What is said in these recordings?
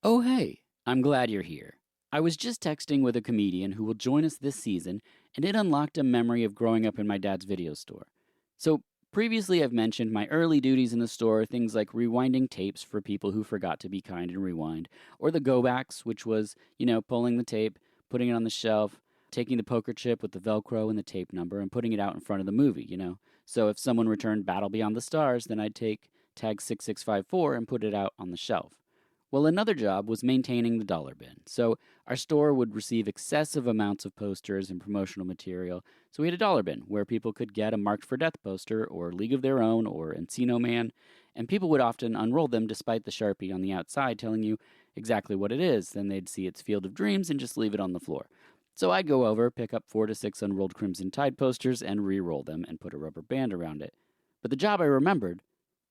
Oh, hey, I'm glad you're here. I was just texting with a comedian who will join us this season, and it unlocked a memory of growing up in my dad's video store. So, previously, I've mentioned my early duties in the store, things like rewinding tapes for people who forgot to be kind and rewind, or the go backs, which was, pulling the tape, putting it on the shelf, taking the poker chip with the Velcro and the tape number, and putting it out in front of the movie. So, if someone returned Battle Beyond the Stars, then I'd take tag 6654 and put it out on the shelf. Well, another job was maintaining the dollar bin. So our store would receive excessive amounts of posters and promotional material. So we had a dollar bin where people could get a Marked for Death poster or League of Their Own or Encino Man, and people would often unroll them despite the Sharpie on the outside telling you exactly what it is. Then they'd see it's Field of Dreams and just leave it on the floor. So I'd go over, pick up 4 to 6 unrolled Crimson Tide posters and re-roll them and put a rubber band around it. But the job I remembered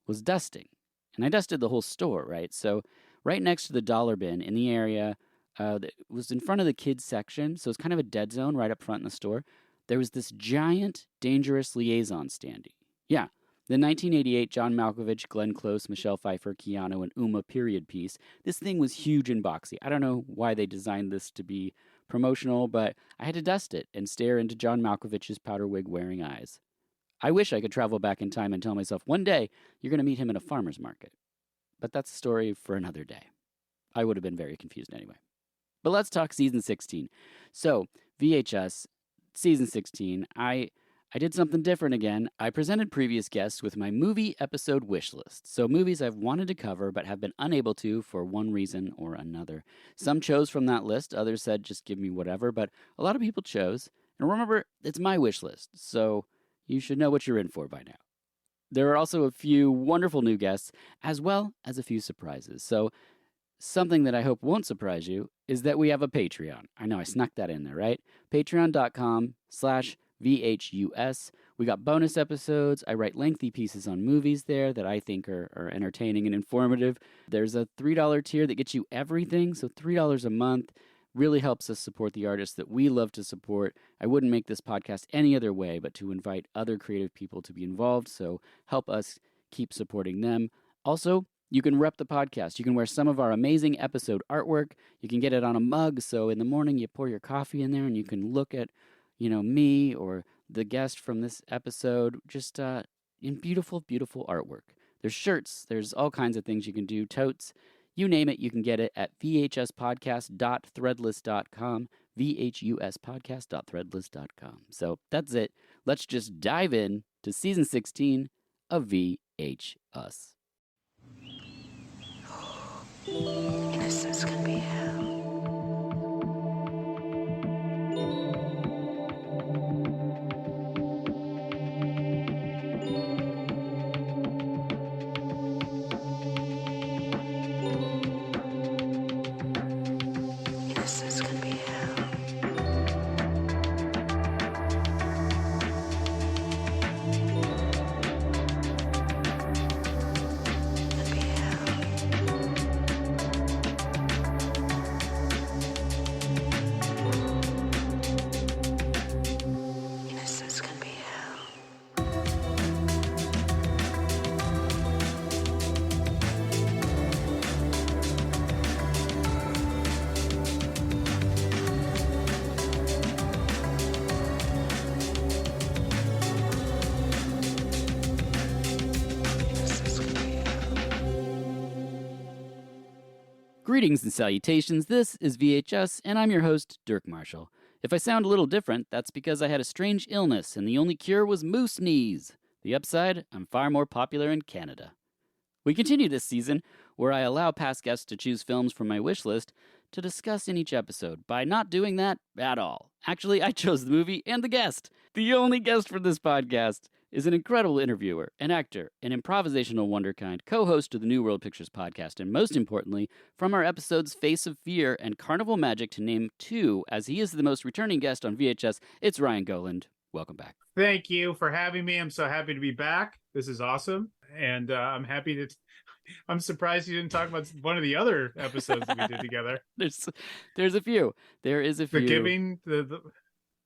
was dusting. And I dusted the whole store, right? So right next to the dollar bin in the area that was in front of the kids section, so it's kind of a dead zone right up front in the store, there was this giant, dangerous liaison standee. Yeah, the 1988 John Malkovich, Glenn Close, Michelle Pfeiffer, Keanu, and Uma period piece. This thing was huge and boxy. I don't know why they designed this to be promotional, but I had to dust it and stare into John Malkovich's powder wig wearing eyes. I wish I could travel back in time and tell myself, one day, you're going to meet him at a farmer's market. But that's a story for another day. I would have been very confused anyway. But let's talk season 16. So, VHS, season 16, I did something different again. I presented previous guests with my movie episode wish list. So, movies I've wanted to cover but have been unable to for one reason or another. Some chose from that list, others said just give me whatever, but a lot of people chose. And remember, it's my wish list, so you should know what you're in for by now. There are also a few wonderful new guests, as well as a few surprises. So, something that I hope won't surprise you is that we have a Patreon. I know I snuck that in there, right? Patreon.com/VHUS. We got bonus episodes. I write lengthy pieces on movies there that I think are entertaining and informative. There's a $3 tier that gets you everything, so $3 a month. Really helps us support the artists that we love to support. I wouldn't make this podcast any other way but to invite other creative people to be involved, so help us keep supporting them. Also, you can rep the podcast. You can wear some of our amazing episode artwork. You can get it on a mug, so in the morning you pour your coffee in there and you can look at, me or the guest from this episode just in beautiful, beautiful artwork. There's shirts. There's all kinds of things you can do. Totes. You name it, you can get it at vhspodcast.threadless.com, vhuspodcast.threadless.com. So that's it. Let's just dive in to season 16 of VHUs. Innocence can be hell. Innocence can be hell. Can be hell. Innocence can be hell. Innocence can be hell. Greetings and salutations, this is VHS, and I'm your host, Dirk Marshall. If I sound a little different, that's because I had a strange illness, and the only cure was moose knees. The upside, I'm far more popular in Canada. We continue this season, where I allow past guests to choose films from my wish list to discuss in each episode, by not doing that at all. Actually, I chose the movie and the guest. The only guest for this podcast is an incredible interviewer, an actor, an improvisational wonderkind, co-host of the New World Pictures podcast, and most importantly, from our episodes Face of Fear and Carnival Magic, to name two, as he is the most returning guest on VHS, it's Ryan Gowland. Welcome back. Thank you for having me. I'm so happy to be back. This is awesome. And I'm happy to... I'm surprised you didn't talk about one of the other episodes that we did together. There's a few. There is a few. The giving,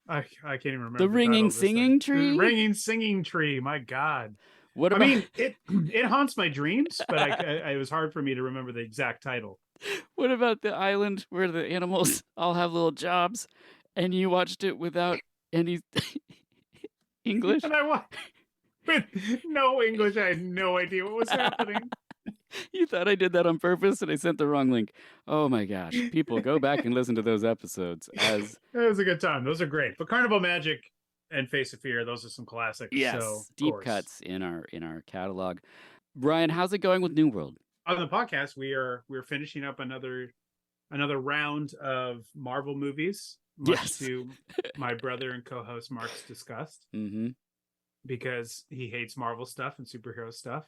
I can't even remember. The ringing singing tree? The ringing singing tree. My God. What about... I mean, it haunts my dreams, but it was hard for me to remember the exact title. What about the island where the animals all have little jobs and you watched it without any English? And I watched with no English. I had no idea what was happening. You thought I did that on purpose and I sent the wrong link. Oh my gosh. People, go back and listen to those episodes as It was a good time. Those are great. But Carnival Magic and Face of Fear, those are some classics. yes, So, of deep course. cuts in our catalog. Brian, how's it going with New World? On the podcast, we're finishing up another round of Marvel movies, much Yes. to my brother and co-host Mark's disgust, Mm-hmm. because he hates Marvel stuff and superhero stuff.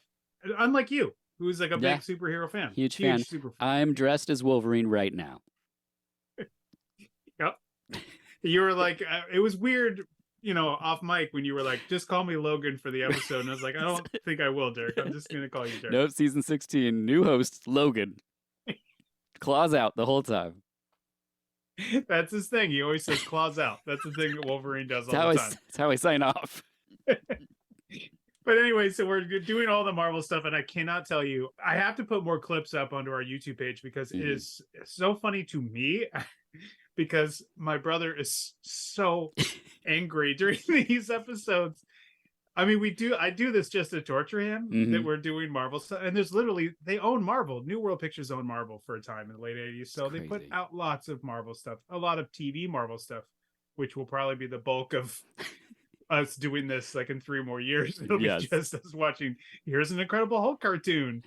Unlike you, who's like a Yeah. big superhero fan. Huge fan. Super fan. I'm dressed as Wolverine right now. Yep. You were like, it was weird, off mic when you were like, just call me Logan for the episode. And I was like, I don't think I will, Derek. I'm just going to call you Derek. Nope, season 16, new host, Logan. Claws out the whole time. That's his thing. He always says claws out. That's the thing that Wolverine does That's all how, the I, time. that's how I sign off. But anyway, so we're doing all the Marvel stuff, and I cannot tell you, I have to put more clips up onto our YouTube page because it is so funny to me because my brother is so angry during these episodes. I mean, I do this just to torture him that we're doing Marvel stuff. And there's literally, they own Marvel. New World Pictures owned Marvel for a time in the late 80s. So they put out lots of Marvel stuff, a lot of TV Marvel stuff, which will probably be the bulk of us doing this like in 3 more years. It'll be just us watching, here's an Incredible Hulk cartoon.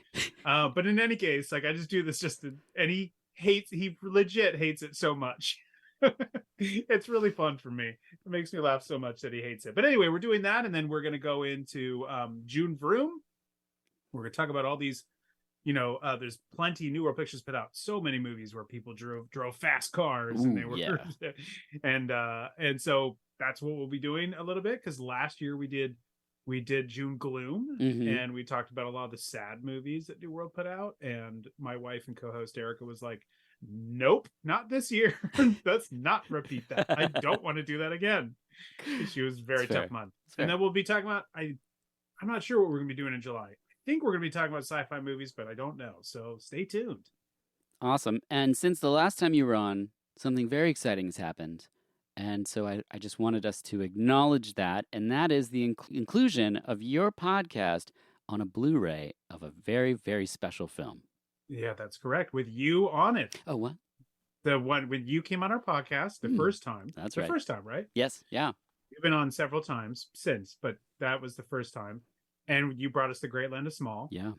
But in any case, like I just do this and he legit hates it so much. It's really fun for me. It makes me laugh so much that he hates it. But anyway, we're doing that, and then we're going to go into June Vroom. We're going to talk about all these. There's plenty. New World Pictures put out so many movies where people drove fast cars, and they were, and so that's what we'll be doing a little bit, because last year we did June Gloom, and we talked about a lot of the sad movies that New World put out, and my wife and co-host Erica was like, nope, not this year. Let's not repeat that. I don't want to do that again. She was a very tough month. And then we'll be talking about, I'm not sure what we're going to be doing in July. I think we're going to be talking about sci-fi movies, but I don't know. So stay tuned. Awesome. And since the last time you were on, something very exciting has happened. And so I just wanted us to acknowledge that. And that is the inclusion of your podcast on a Blu-ray of a very, very special film. Yeah, that's correct. With you on it. Oh, what? The one when you came on our podcast the first time. That's the right. First time, right? Yes. Yeah. You've been on several times since, but that was the first time. And you brought us The Great Land of Small. Yeah.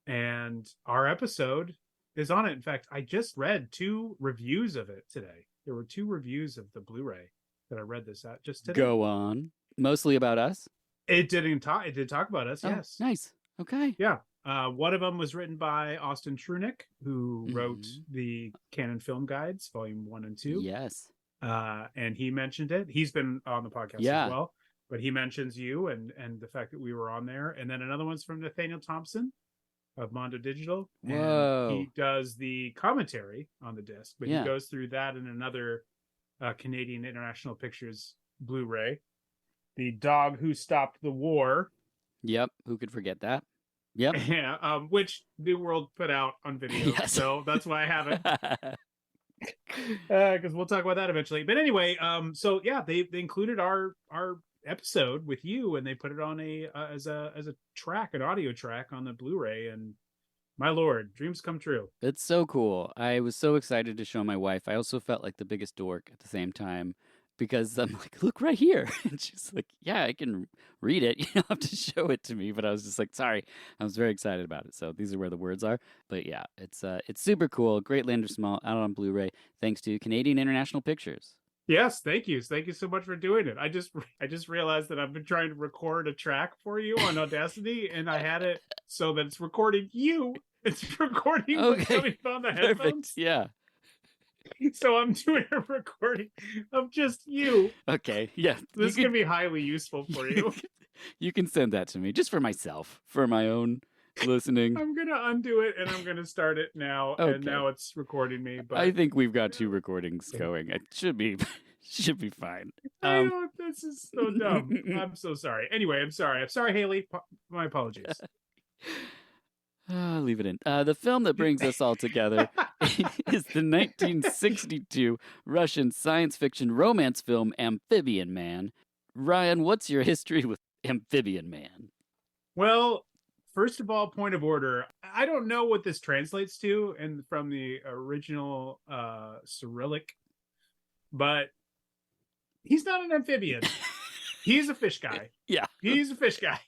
And our episode is on it. In fact, I just read 2 reviews of it today. There were 2 reviews of the Blu-ray that I read this at just today. Go on. Mostly about us? It did talk about us, yes. Nice. Okay. Yeah. One of them was written by Austin Trunick, who wrote the Canon Film Guides, Volume 1 and 2. Yes. And he mentioned it. He's been on the podcast as well, but he mentions you and the fact that we were on there. And then another one's from Nathaniel Thompson of Mondo Digital. Whoa. And he does the commentary on the disc, but he goes through that in another Canadian International Pictures Blu-ray. The Dog Who Stopped the War. Yep. Who could forget that? Yep. Yeah, which New World put out on video. Yes. So that's why I have it. Because we'll talk about that eventually. But anyway, so yeah, they included our episode with you, and they put it on as a track, an audio track on the Blu-ray, and my lord, dreams come true. It's so cool. I was so excited to show my wife. I also felt like the biggest dork at the same time, because I'm like, look right here. And she's like, yeah, I can read it. You don't have to show it to me. But I was just like, sorry. I was very excited about it. So these are where the words are. But yeah, it's super cool. Great Land of Small, out on Blu-ray, thanks to Canadian International Pictures. Yes, thank you. Thank you so much for doing it. I just realized that I've been trying to record a track for you on Audacity, and I had it so that it's recording you. It's recording what's coming on the headphones. Perfect. Yeah. So I'm doing a recording of just you. Okay. Yeah. This can be highly useful for you. You can send that to me just for myself, for my own listening. I'm going to undo it and I'm going to start it now. Okay. And now it's recording me. But I think we've got 2 recordings going. It should be fine. I know, this is so dumb. I'm so sorry. Anyway, I'm sorry. I'm sorry, Haley. My apologies. Leave it in. The film that brings us all together is the 1962 Russian science fiction romance film Amphibian Man. Ryan, what's your history with Amphibian Man? Well, first of all, point of order. I don't know what this translates to and from the original Cyrillic, but he's not an amphibian. He's a fish guy. Yeah. He's a fish guy.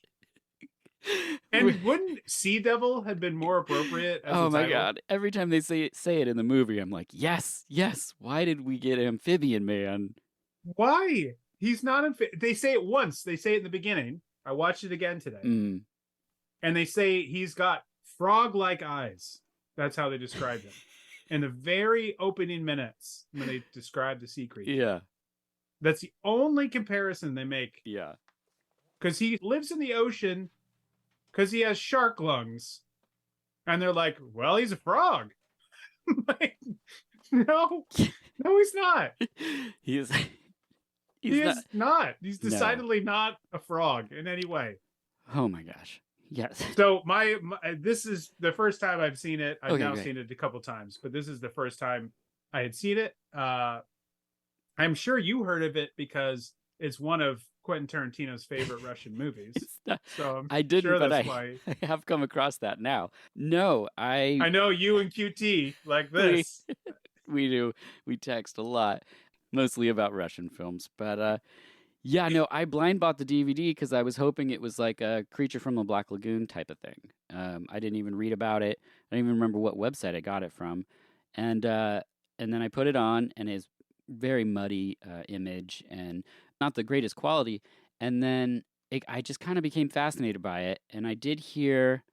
And wouldn't Sea Devil have been more appropriate as Oh a my title? god. Every time they say it in the movie, I'm like, yes, yes. Why did we get Amphibian Man? Why? He's not they say it once. They say it in the beginning. I watched it again today. Mm. And they say he's got frog-like eyes. That's how they describe him. In the very opening minutes when they describe the sea creature. Yeah. That's the only comparison they make. Yeah. Because he lives in the ocean because he has shark lungs. And they're like, well, he's a frog. Like, no, he's not. He's not. He's No. decidedly not a frog in any way. Oh my gosh. Yes. So my this is the first time I've seen it. I've Okay, now great. seen it a couple times, but this is the first time I had seen it. I'm sure you heard of it because it's one of Quentin Tarantino's favorite Russian movies. So I'm I didn't, sure but that's why. I have come across that now. No, I know you and QT like this. we do. We text a lot, mostly about Russian films. But yeah, no, I blind bought the DVD because I was hoping it was like a Creature from the Black Lagoon type of thing. I didn't even read about it. I don't even remember what website I got it from. And then I put it on, and it's very muddy image and not the greatest quality. And then I just kind of became fascinated by it. And I did hear,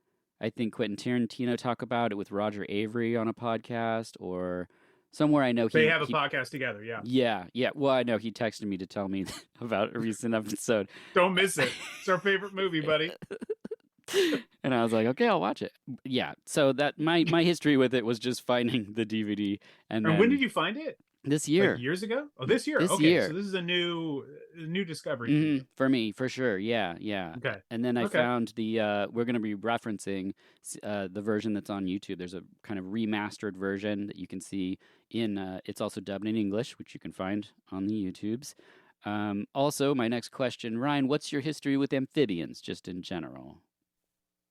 I think, Quentin Tarantino talk about it with Roger Avery on a podcast or somewhere. I know They have a podcast together, yeah. Yeah. Well, I know he texted me to tell me about a recent episode. Don't miss it. It's our favorite movie, buddy. And I was like, okay, I'll watch it. Yeah. So that my history with it was just finding the DVD. And when did you find it? This year. Like years ago? Oh, this year. This Okay, year. so this is a new discovery for you. For me, for sure. Yeah. Okay. And then I Okay. found we're going to be referencing the version that's on YouTube. There's a kind of remastered version that you can see it's also dubbed in English, which you can find on the YouTubes. Also, my next question, Ryan, what's your history with amphibians, just in general?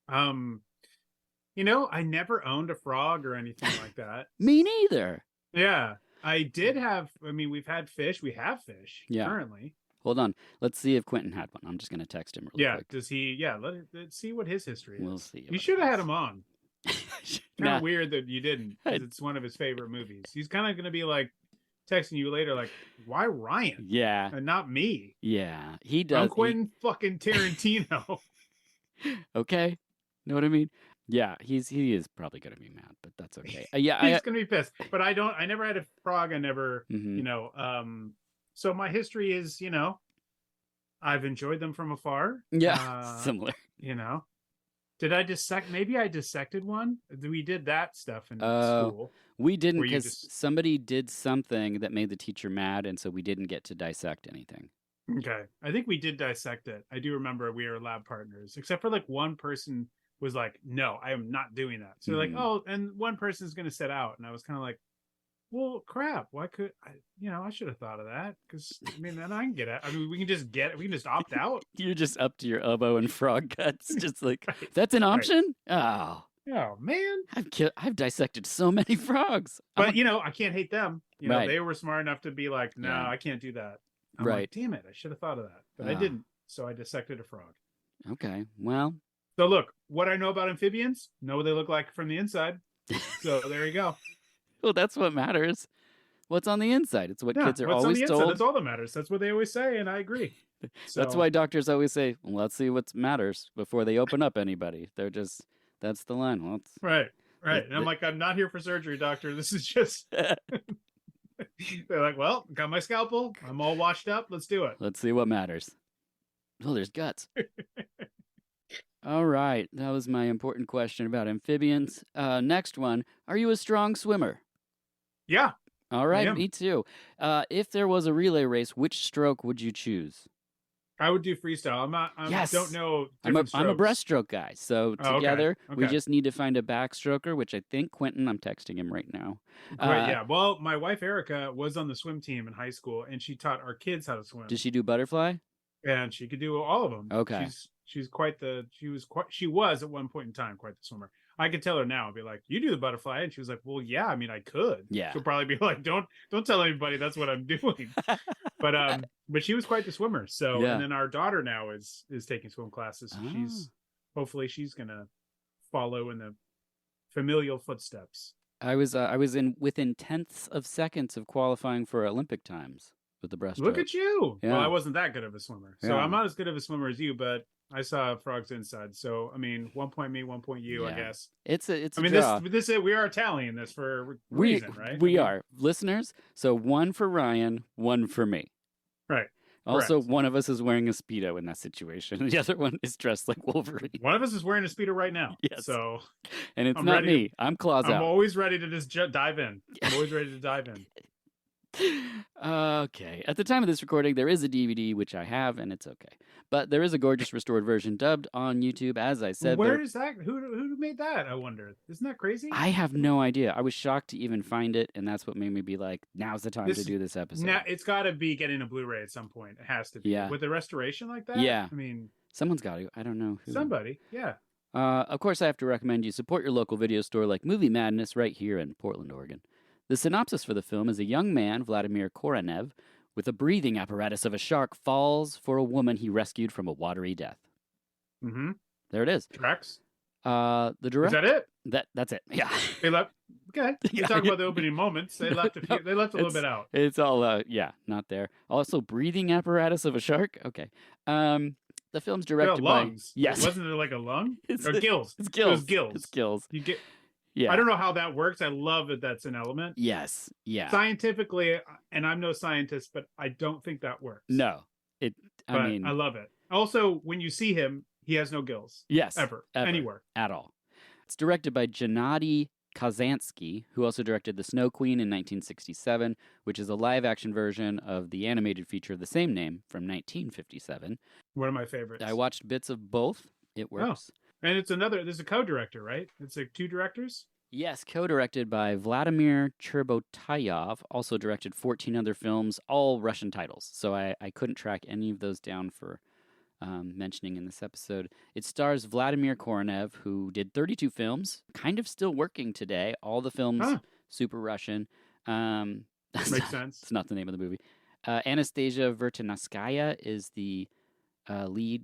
I never owned a frog or anything like that. Me neither. Yeah. I did have, we've had fish. We have fish currently. Hold on. Let's see if Quentin had one. I'm just going to text him real quick. Does he? Yeah, let's see what his history is. We'll see. You should have had him on. Kind Nah. of weird that you didn't, because it's one of his favorite movies. He's kind of going to be like texting you later, like, why Ryan? Yeah. And not me. Yeah. He does. I'm Quentin fucking Tarantino. Okay. Know what I mean? Yeah, he is probably gonna be mad, but that's okay. Yeah, He's gonna be pissed. But I never had a frog. I never, Mhm. So my history is, I've enjoyed them from afar. Yeah, similar. Did I dissect? Maybe I dissected one. We did that stuff in school. We didn't Where you because somebody did something that made the teacher mad, and so we didn't get to dissect anything. Okay, I think we did dissect it. I do remember we were lab partners, except for like one person was like, no, I am not doing that. So they're like, oh, and one person's going to sit out. And I was kind of like, well, crap. Why could I, I should have thought of that. Cause then I can get it. We can just opt out. You're just up to your elbow in frog guts. Just like, that's an option? Oh. Oh man. I've dissected so many frogs. But I can't hate them. Right. They were smart enough to be like, no, I can't do that. I'm Right. like, damn it. I should have thought of that, but I didn't. So I dissected a frog. Okay. Well, so look, what I know about amphibians, know what they look like from the inside. So there you go. Well, that's what matters. What's on the inside? It's what kids are what's on always the inside, told. that's all that matters. That's what they always say, and I agree. That's So- why doctors always say, well, let's see what matters before they open up anybody. That's the line. Well, Right. And I'm like, I'm not here for surgery, doctor. This is just. They're like, well, got my scalpel. I'm all washed up. Let's do it. let's see what matters. Oh, there's guts. All right. That was my important question about amphibians. Next one. Are you a strong swimmer? Yeah. All right. am. Me too. If there was a relay race, which stroke would you choose? I would do freestyle. I'm not. I Yes. don't know I'm different a strokes. breaststroke guy. So Oh, okay. together, we Okay. just need to find a backstroker, which I think Quentin, I'm texting him right now. Great. Yeah. Well, my wife Erica was on the swim team in high school, and she taught our kids how to swim. Did she do butterfly? And she could do all of them. Okay. She was at one point in time quite the swimmer. I could tell her now and be like, you do the butterfly, and she was like, well, yeah, I mean, I could. Yeah. She'll probably be like, don't tell anybody that's what I'm doing. But she was quite the swimmer. So Yeah. And then our daughter now is taking swim classes. So hopefully she's gonna follow in the familial footsteps. I was within tenths of seconds of qualifying for Olympic times with the breaststroke. Look at you. Yeah. Well, I wasn't that good of a swimmer. So Yeah. I'm not as good of a swimmer as you, but I saw frogs inside. So I mean, 1 point me, 1 point you, I Yeah. guess. It's a I mean, draw. this we are tallying this for a reason, right? We are listeners. So 1 for Ryan, 1 for me. Right. Also, Correct. one of us is wearing a Speedo in that situation. The other one is dressed like Wolverine. One of us is wearing a Speedo right now. Yes. So And it's I'm not ready me. I'm claws I'm out. always ready to just dive in. I'm always ready to dive in. Okay. At the time of this recording, there is a DVD, which I have, and it's okay. But there is a gorgeous restored version dubbed on YouTube, as I said. Where is that? Who made that? I wonder. Isn't that crazy? I have no idea. I was shocked to even find it, and that's what made me be like, now's the time to do this episode. Now it's got to be getting a Blu-ray at some point. It has to be. Yeah. With a restoration like that. Yeah. I mean, Someone's got to. I don't know who. somebody. Yeah. Of course, I have to recommend you support your local video store like Movie Madness right here in Portland, Oregon. The synopsis for the film is a young man, Vladimir Koranev, with a breathing apparatus of a shark, falls for a woman he rescued from a watery death. Mm-hmm. There it is. Tracks. The Is director. that it? That's it. Yeah. They left. Okay. We Yeah. talk about the opening moments. They left a few. They left a little bit out. It's all not there. Also, breathing apparatus of a shark. Okay. The film's directed by Lungs. Yes. Wasn't it like a lung It's- or gills? It's gills. It was gills. It's gills. You get. Yeah. I don't know how that works. I love that that's an element. Yes. Yeah. Scientifically, and I'm no scientist, but I don't think that works. No. But I mean, I love it. Also, when you see him, he has no gills. yes. Ever. Anywhere. At all. It's directed by Gennady Kazansky, who also directed The Snow Queen in 1967, which is a live-action version of the animated feature of the same name from 1957. One of my favorites. I watched bits of both. It works. And there's a co-director, right? It's like 2 directors? Yes, co-directed by Vladimir Chirbotayev, also directed 14 other films, all Russian titles. So I couldn't track any of those down for mentioning in this episode. It stars Vladimir Koranev, who did 32 films, kind of still working today. All the films super Russian. Makes sense. It's not the name of the movie. Anastasia Vertanaskaya is the lead,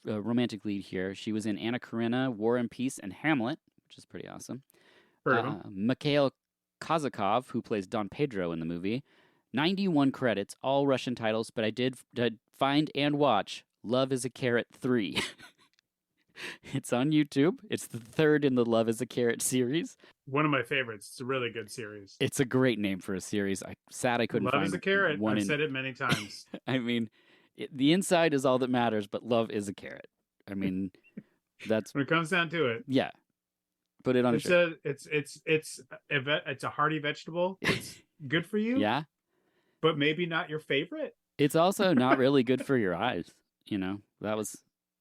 romantic lead here. She was in Anna Karenina, War and Peace, and Hamlet, which is pretty awesome. Heard of him. Mikhail Kazakov, who plays Don Pedro in the movie. 91 credits, all Russian titles, but I did find and watch Love is a Carrot 3. It's on YouTube. It's the 3rd in the Love is a Carrot series. One of my favorites. It's a really good series. It's a great name for a series. I couldn't Love find is a carrot. one I've in. said it many times. I mean, the inside is all that matters, but love is a carrot. I mean, that's When it comes down to it, yeah. Put it on a shirt. it's a hearty vegetable. It's good for you. Yeah. But maybe not your favorite. It's also not really good for your eyes. You know, that was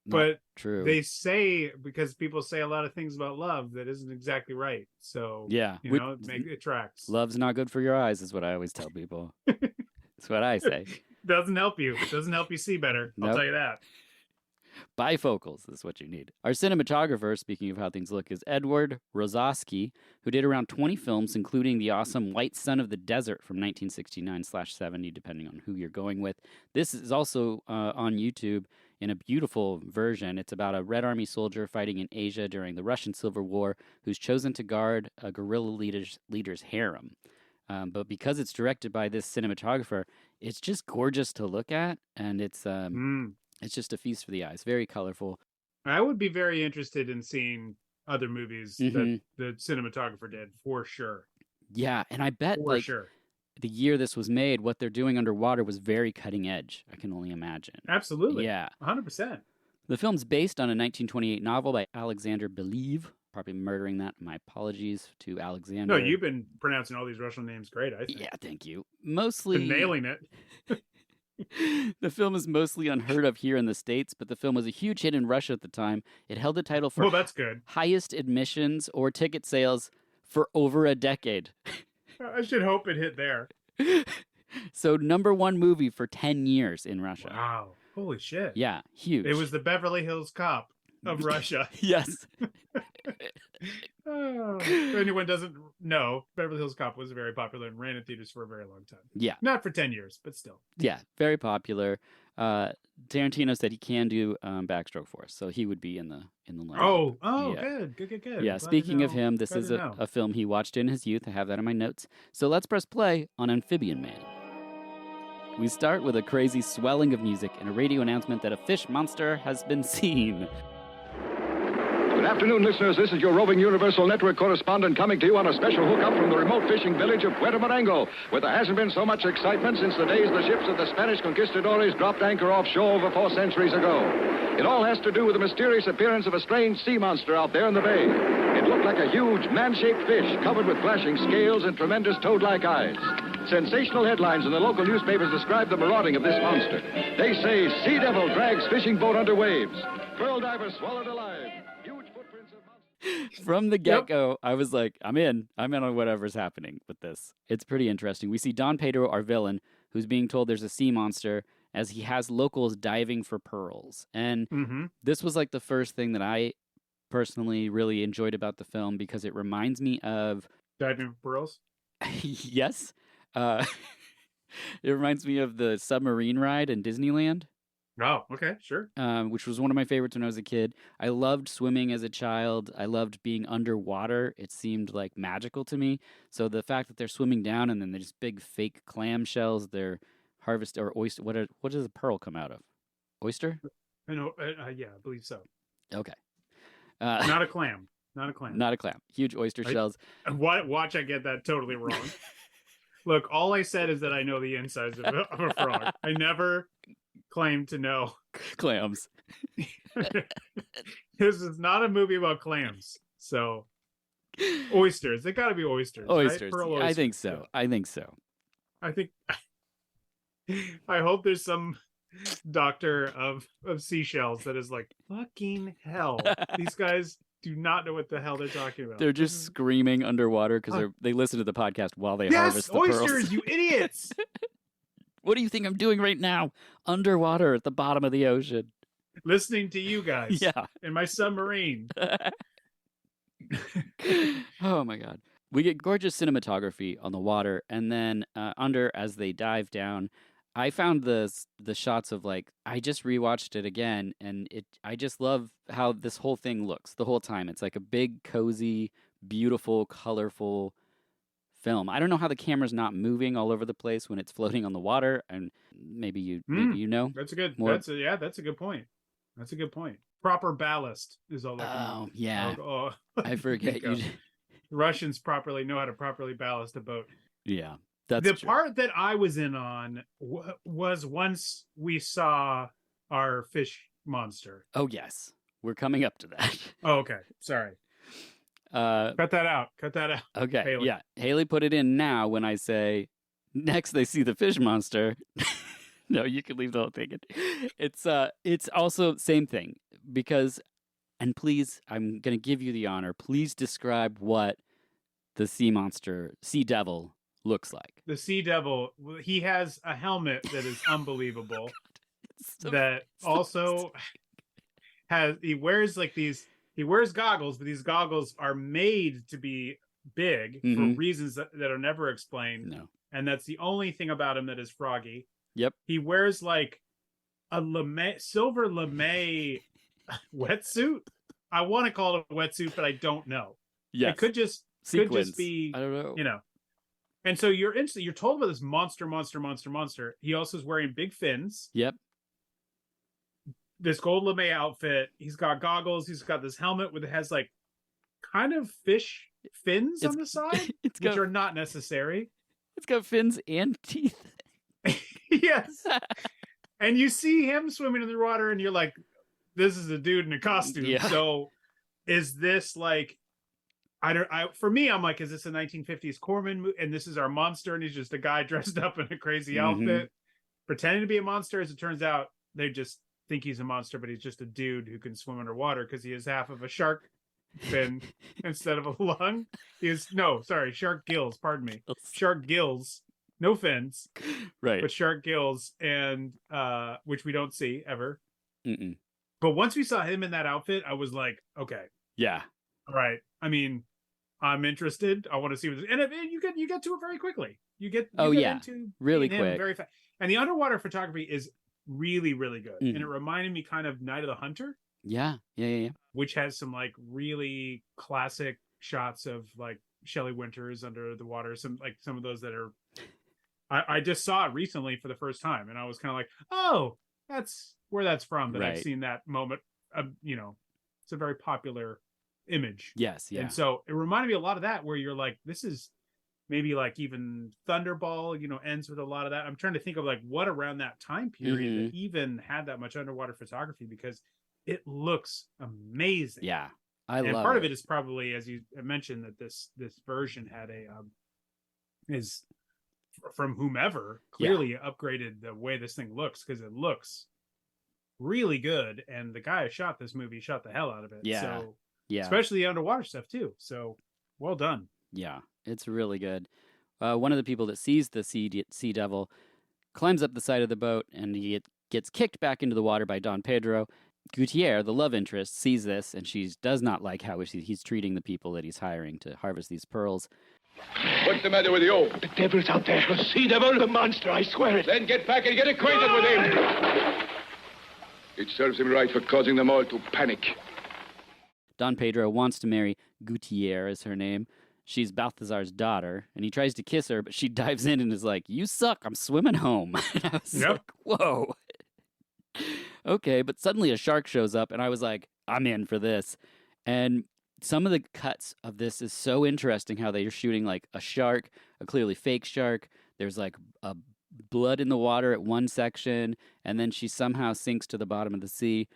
not But true. they say, because people say a lot of things about love that isn't exactly right. So Yeah. you know, it tracks. Love's not good for your eyes is what I always tell people. That's what I say. Doesn't help you. Doesn't help you see better. I'll Nope. tell you that. Bifocals is what you need. Our cinematographer, speaking of how things look, is Edward Rozowski, who did around 20 films, including the awesome White Sun of the Desert from 1969/70, depending on who you're going with. This is also on YouTube in a beautiful version. It's about a Red Army soldier fighting in Asia during the Russian Civil War who's chosen to guard a guerrilla leader's harem. But because it's directed by this cinematographer, it's just gorgeous to look at, and it's just a feast for the eyes. Very colorful. I would be very interested in seeing other movies that the cinematographer did, for sure. Yeah, and I bet For sure. the year this was made, what they're doing underwater was very cutting edge. I can only imagine. Absolutely. Yeah. 100%. The film's based on a 1928 novel by Alexander Believe. Probably murdering that. My apologies to Alexander. No, you've been pronouncing all these Russian names great, I think. Yeah, thank you. Mostly Been nailing it. The film is mostly unheard of here in the States, but the film was a huge hit in Russia at the time. It held the title for Well, that's good. highest admissions or ticket sales for over a decade. I should hope it hit there. So #1 movie for 10 years in Russia. Wow. Holy shit. Yeah, huge. It was the Beverly Hills Cop of Russia. Yes. Oh, if anyone doesn't know, Beverly Hills Cop was very popular and ran in theaters for a very long time. Yeah. Not for 10 years, but still. Yeah, very popular. Tarantino said he can do backstroke for us, so he would be in the line. Oh, Yeah. good. Yeah, Glad to speaking of know. him, this Glad is to know. a film he watched in his youth. I have that in my notes. So let's press play on Amphibian Man. We start with a crazy swelling of music and a radio announcement that a fish monster has been seen. Good afternoon, listeners. This is your roving Universal Network correspondent coming to you on a special hookup from the remote fishing village of Puerto Marengo, where there hasn't been so much excitement since the days the ships of the Spanish conquistadores dropped anchor offshore over 4 centuries ago. It all has to do with the mysterious appearance of a strange sea monster out there in the bay. It looked like a huge, man-shaped fish covered with flashing scales and tremendous toad-like eyes. Sensational headlines in the local newspapers describe the marauding of this monster. They say, Sea Devil drags fishing boat under waves. Pearl diver swallowed alive. Huge footprints of monsters. From the get-go, I was like, I'm in on whatever's happening with this. It's pretty interesting. We see Don Pedro, our villain, who's being told there's a sea monster as he has locals diving for pearls. And this was like the first thing that I personally really enjoyed about the film because it reminds me of... Diving for pearls? Yes. It reminds me of the submarine ride in Disneyland. Oh, okay, sure. Which was one of my favorites when I was a kid. I loved swimming as a child. I loved being underwater. It seemed like magical to me. So the fact that they're swimming down and then there's big fake clam shells, they're harvest or oyster. What does a pearl come out of? Oyster? I know. Yeah, I believe so. Okay. Not a clam. Not a clam. Not a clam. Huge oyster shells. Watch, I get that totally wrong. Look, all I said is that I know the insides of a frog. I never claimed to know Clams. This is not a movie about clams. So, oysters. They got to be oysters. Oysters. Right? Pearl I oysters. think so. I think so. I think. I hope there's some doctor of seashells that is like, fucking hell. These guys do not know what the hell they're talking about. They're just screaming underwater because they listen to the podcast while they harvest the oysters, pearls. you idiots! What do you think I'm doing right now? Underwater at the bottom of the ocean. Listening to you guys. Yeah. In my submarine. Oh my God. We get gorgeous cinematography on the water, and then under as they dive down. I found the shots of like I just rewatched it again, and I just love how this whole thing looks the whole time. It's like a big, cozy, beautiful, colorful film. I don't know how the camera's not moving all over the place when it's floating on the water, and maybe you know. That's a good. More- That's a good point. That's a good point. Proper ballast is all. Oh yeah, Oh, I forget you. Russians properly know how to properly ballast a boat. Yeah, that's the true. part that I was in on was once we saw our fish monster. Oh yes, we're coming up to that. Oh, okay, sorry. Cut that out. Okay, Haley. yeah. Haley put it in now when I say next they see the fish monster. No, you can leave the whole thing in. It's also same thing because, and please, I'm gonna give you the honor. Please describe what the sea devil looks like. The sea devil. He has a helmet that is unbelievable. That also has he wears goggles, but these goggles are made to be big for reasons that are never explained. No. And that's the only thing about him that is froggy. Yep. He wears like a silver lame wetsuit. I want to call it a wetsuit, but I don't know. Yeah. It could just be, I don't know. And so you're told about this monster. He also is wearing big fins. Yep. This gold lame outfit. He's got goggles. He's got this helmet with it has like kind of fish fins on the side, which are not necessary. It's got fins and teeth. Yes. And you see him swimming in the water, and you're like, "This is a dude in a costume." Yeah. So, is this like? For me, I'm like, is this a 1950s Corman movie? And this is our monster, and he's just a guy dressed up in a crazy outfit. pretending to be a monster. As it turns out, they just think he's a monster, but he's just a dude who can swim underwater because he has half of a shark fin instead of a lung. Shark gills. Pardon me, shark gills, no fins, right? But shark gills, and which we don't see ever. Mm-mm. But once we saw him in that outfit, I was like, okay, yeah, all right. I mean, I'm interested. I want to see what. And you get to it very quickly. You get into really quick, very fast. And the underwater photography is really, really good. And it reminded me kind of Night of the Hunter. Yeah. Which has some like really classic shots of like Shelley Winters under the water. Some of those that are. I just saw it recently for the first time, and I was kind of like, oh, that's where that's from. That I've seen that moment. It's a very popular image. Yes, yeah. And so it reminded me a lot of that, where you're like, this is maybe like even Thunderball, ends with a lot of that. I'm trying to think of like what around that time period that even had that much underwater photography, because it looks amazing. Yeah, and part of it is probably, as you mentioned, that this version had is from whomever clearly upgraded the way this thing looks, because it looks really good, and the guy who shot this movie shot the hell out of it. So especially the underwater stuff too. So well done. Yeah, it's really good. One of the people that sees the sea devil climbs up the side of the boat, and he gets kicked back into the water by Don Pedro. Gutierrez, the love interest, sees this, and she does not like how he's treating the people that he's hiring to harvest these pearls. What's the matter with you? The devil's out there. The sea devil? The monster, I swear it. Then get back and get acquainted with him. It serves him right for causing them all to panic. Don Pedro wants to marry Gutierrez, is her name. She's Balthazar's daughter, and he tries to kiss her, but she dives in and is like, "You suck, I'm swimming home." And I was like, whoa. Okay, but suddenly a shark shows up, and I was like, I'm in for this. And some of the cuts of this is so interesting, how they are shooting like a shark, a clearly fake shark. There's like a blood in the water at one section, and then she somehow sinks to the bottom of the sea.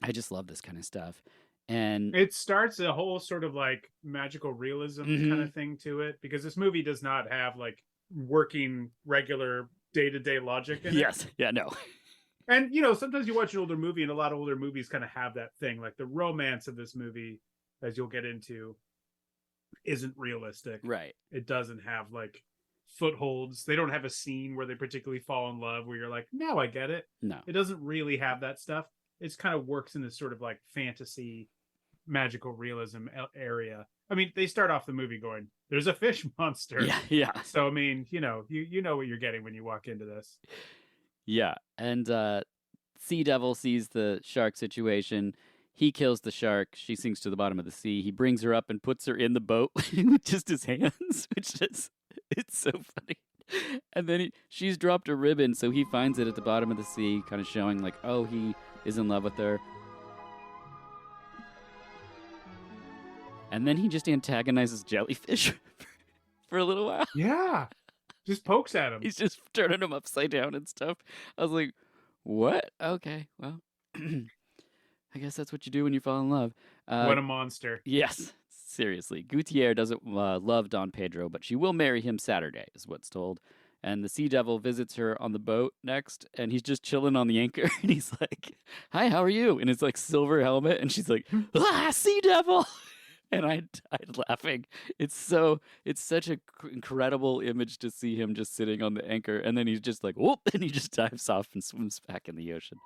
I just love this kind of stuff. And it starts a whole sort of like magical realism kind of thing to it, because this movie does not have like working regular day-to-day logic in it. Yes. Yeah, no. And, sometimes you watch an older movie, and a lot of older movies kind of have that thing. Like the romance of this movie, as you'll get into, isn't realistic. Right. It doesn't have like footholds. They don't have a scene where they particularly fall in love where you're like, now I get it. No. It doesn't really have that stuff. It's kind of works in this sort of like fantasy, magical realism area. I mean, they start off the movie going, there's a fish monster. Yeah. So, I mean, you know what you're getting when you walk into this. Yeah. And Sea Devil sees the shark situation. He kills the shark. She sinks to the bottom of the sea. He brings her up and puts her in the boat with just his hands, which is, it's so funny. And then she's dropped a ribbon, so he finds it at the bottom of the sea, kind of showing like, oh, he is in love with her. And then he just antagonizes jellyfish for a little while. Yeah. Just pokes at him. He's just turning them upside down and stuff. I was like, what? Okay, well, I guess that's what you do when you fall in love. What a monster. Yes, seriously. Gutierrez doesn't love Don Pedro, but she will marry him Saturday, is what's told. And the Sea Devil visits her on the boat next, and he's just chilling on the anchor, and he's like, hi, how are you? And it's like silver helmet, and she's like, Sea Devil! And I died laughing. It's such an incredible image to see him just sitting on the anchor, and then he's just like, whoop, and he just dives off and swims back in the ocean.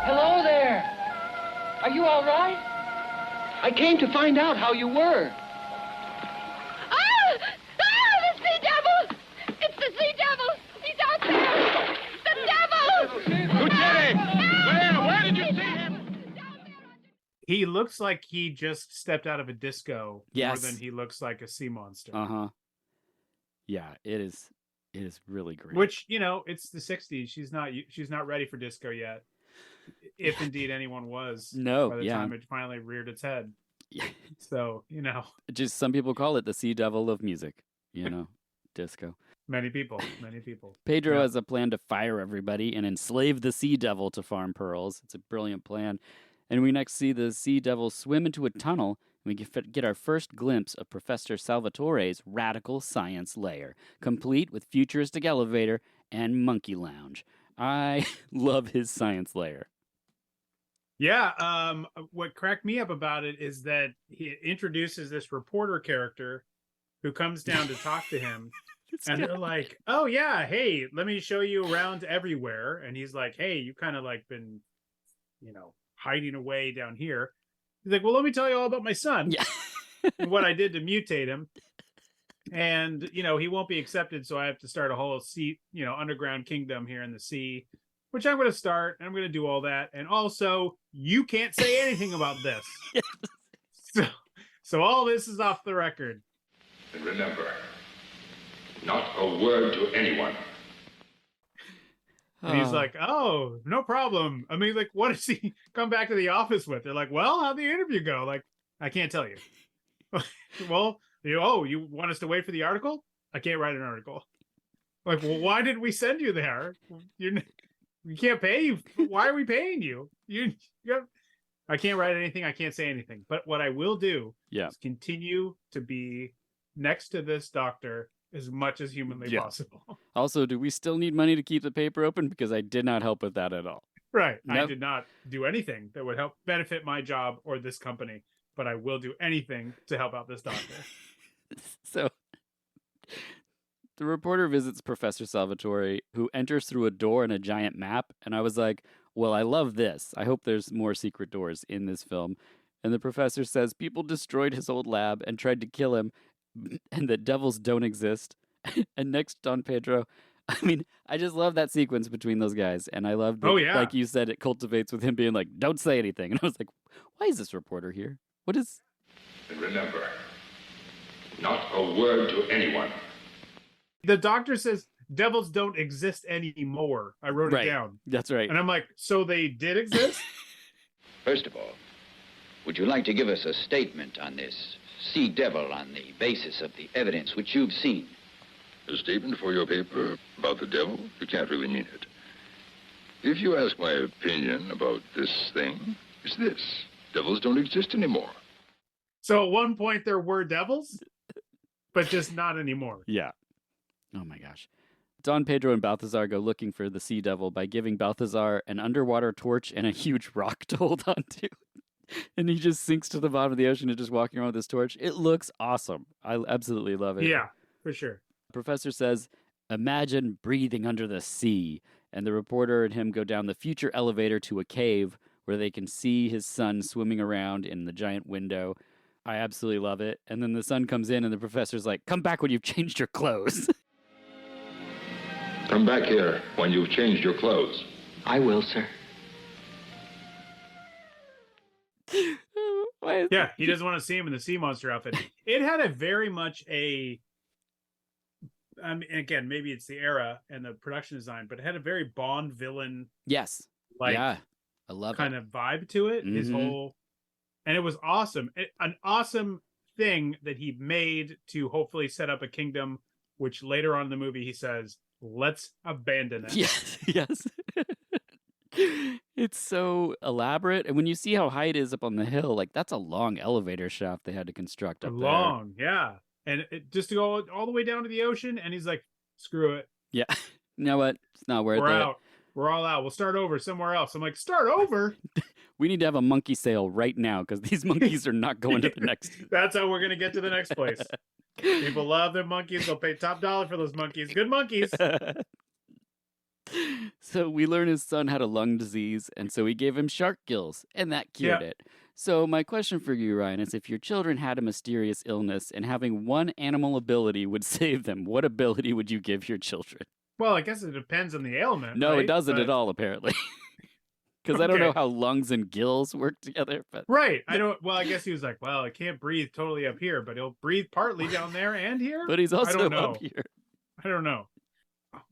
Hello there. Are you all right? I came to find out how you were. Ah! Ah! The sea devil! It's the sea devil! He's out there! The devil! Lieutenant! Where did you see him? He looks like he just stepped out of a disco Yes. more than he looks like a sea monster. Uh-huh. Yeah, it is really great. Which, it's the 60s. She's not ready for disco yet. If indeed anyone was. No, by the yeah. time it finally reared its head. Yeah. So, Just some people call it the Sea Devil of music, disco. many people. Pedro Yeah. has a plan to fire everybody and enslave the Sea Devil to farm pearls. It's a brilliant plan. And we next see the Sea Devil swim into a tunnel We get our first glimpse of Professor Salvatore's radical science lair, complete with futuristic elevator and monkey lounge. I love his science lair. Yeah, what cracked me up about it is that he introduces this reporter character who comes down to talk to him. And they're like, oh, yeah, hey, let me show you around everywhere. And he's like, hey, you kind of like been, hiding away down here. He's like, well, let me tell you all about my son. Yeah. And what I did to mutate him. And, he won't be accepted. So I have to start a whole underground kingdom here in the sea, which I'm going to start. And I'm going to do all that. And also, you can't say anything about this. So all this is off the record. And remember, not a word to anyone. And he's like, oh, no problem. I mean, like, what does he come back to the office with? They're like, well, how'd the interview go? Like, I can't tell you. Well, you want us to wait for the article? I can't write an article. Like, well, why did we send you there? We can't pay you. Why are we paying you? I can't write anything. I can't say anything. But what I will do is continue to be next to this doctor as much as humanly possible. Also, do we still need money to keep the paper open? Because I did not help with that at all. Right. Nope. I did not do anything that would help benefit my job or this company, but I will do anything to help out this doctor. So the reporter visits Professor Salvatore, who enters through a door and a giant map. And I was like, well, I love this. I hope there's more secret doors in this film. And the professor says people destroyed his old lab and tried to kill him, and that devils don't exist. And next, Don Pedro. I mean, I just love that sequence between those guys. And I love that, like you said, it cultivates with him being like, don't say anything. And I was like, why is this reporter here? What is... And remember, not a word to anyone. The doctor says devils don't exist anymore. I wrote it down. That's right. And I'm like, so they did exist? First of all, would you like to give us a statement on this sea devil on the basis of the evidence which you've seen? A statement for your paper about the devil? You can't really mean it. If you ask my opinion about this thing, it's this. Devils don't exist anymore. So at one point there were devils, but just not anymore. Yeah. Oh my gosh. Don Pedro and Balthazar go looking for the sea devil by giving Balthazar an underwater torch and a huge rock to hold on to. And he just sinks to the bottom of the ocean and just walking around with this torch. It looks awesome. I absolutely love it. Yeah, for sure. The professor says, imagine breathing under the sea. And the reporter and him go down the future elevator to a cave where they can see his son swimming around in the giant window. I absolutely love it. And then the son comes in and the professor's like, come back when you've changed your clothes. Come back here when you've changed your clothes. I will, sir. Yeah, he doesn't want to see him in the sea monster outfit. It had a very much again, maybe it's the era and the production design, but it had a very Bond villain. Yes. Yeah. I love kind of vibe to it. Mm-hmm. His whole, and it was awesome. An awesome thing that he made to hopefully set up a kingdom, which later on in the movie he says, let's abandon it. Yes. It's so elaborate. And when you see how high it is up on the hill, like that's a long elevator shaft they had to construct up there. Yeah. And just to go all the way down to the ocean. And he's like, screw it. Yeah. You know what? It's not worth it. We're out. We're all out. We'll start over somewhere else. I'm like, start over? We need to have a monkey sale right now because these monkeys are not going to the next. That's how we're going to get to the next place. People love their monkeys. They'll pay top dollar for those monkeys. Good monkeys. So we learn his son had a lung disease, and so we gave him shark gills, and that cured it. So my question for you, Ryan, is if your children had a mysterious illness and having one animal ability would save them, what ability would you give your children? Well, I guess it depends on the ailment. No, right? it doesn't at all, apparently. Because I don't know how lungs and gills work together. But right. I don't. Well, I guess he was like, well, I can't breathe totally up here, but he'll breathe partly down there and here. But he's also up here. I don't know.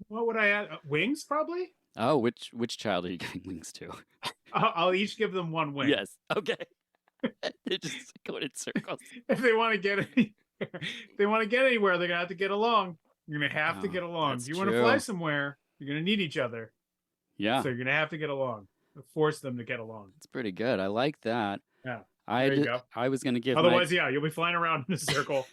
What would I add? Wings, probably? Oh, which child are you giving wings to? I'll each give them one wing. Yes. Okay. They're just going in circles. If they want to get anywhere, they're gonna have to get along. You're gonna have to get along. If you want to fly somewhere, you're gonna need each other. Yeah. So you're gonna have to get along. Force them to get along. It's pretty good. I like that. Yeah. There you go. I was going to give Otherwise, yeah, you'll be flying around in a circle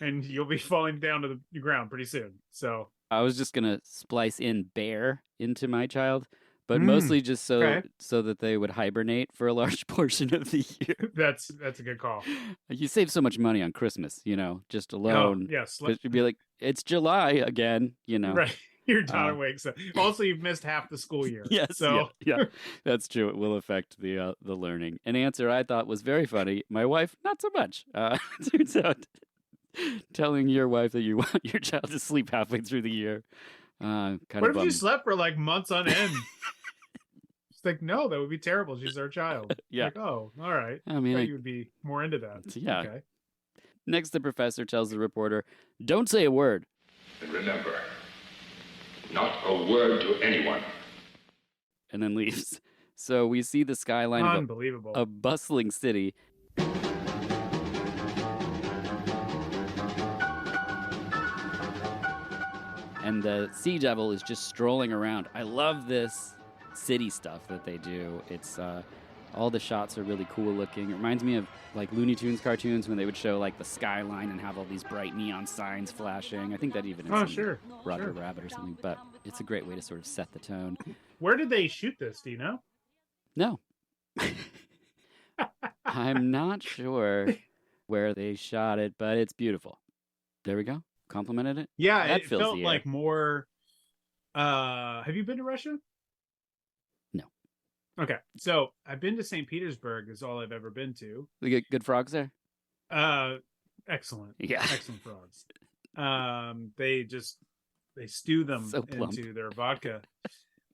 and you'll be falling down to the ground pretty soon. So I was just going to splice in bear into my child, but Mm, mostly just okay. so that they would hibernate for a large portion of the year. that's a good call. You save so much money on Christmas, just Oh, alone. yes. Because you'd be like, it's July again, Right. Your daughter Uh, wakes up. Also, you've missed half the school year. Yes, So yeah, that's true. It will affect the learning. An answer I thought was very funny. My wife, not so much. Turns out, telling your wife that you want your child to sleep halfway through the year, kind what of if you bummed. slept for like months on end? It's like, no, that would be terrible. She's our child. Yeah. Like, oh, all right. I mean, Thought you would be more into that. Yeah. Okay. Next, the professor tells the reporter, "Don't say a word," And remember, not a word to anyone. and then leaves. So we see the skyline of Unbelievable. a bustling city. And the Sea Devil is just strolling around. I love this city stuff that they do. It's all the shots are really cool looking. It reminds me of like Looney Tunes cartoons when they would show like the skyline and have all these bright neon signs flashing. I think that even is Oh, in sure. Roger Sure. Rabbit or something. But it's a great way to sort of set the tone. Where did they shoot this? Do you know? No. I'm not sure where they shot it, but it's beautiful. There we go. Complimented it. Yeah, That it fills felt the air. like more. Have you been to Russia? No. Okay, so I've been to St. Petersburg. Is all I've ever been to. We get good frogs there. Excellent. Yeah. Excellent frogs. They stew them So plump. into their vodka.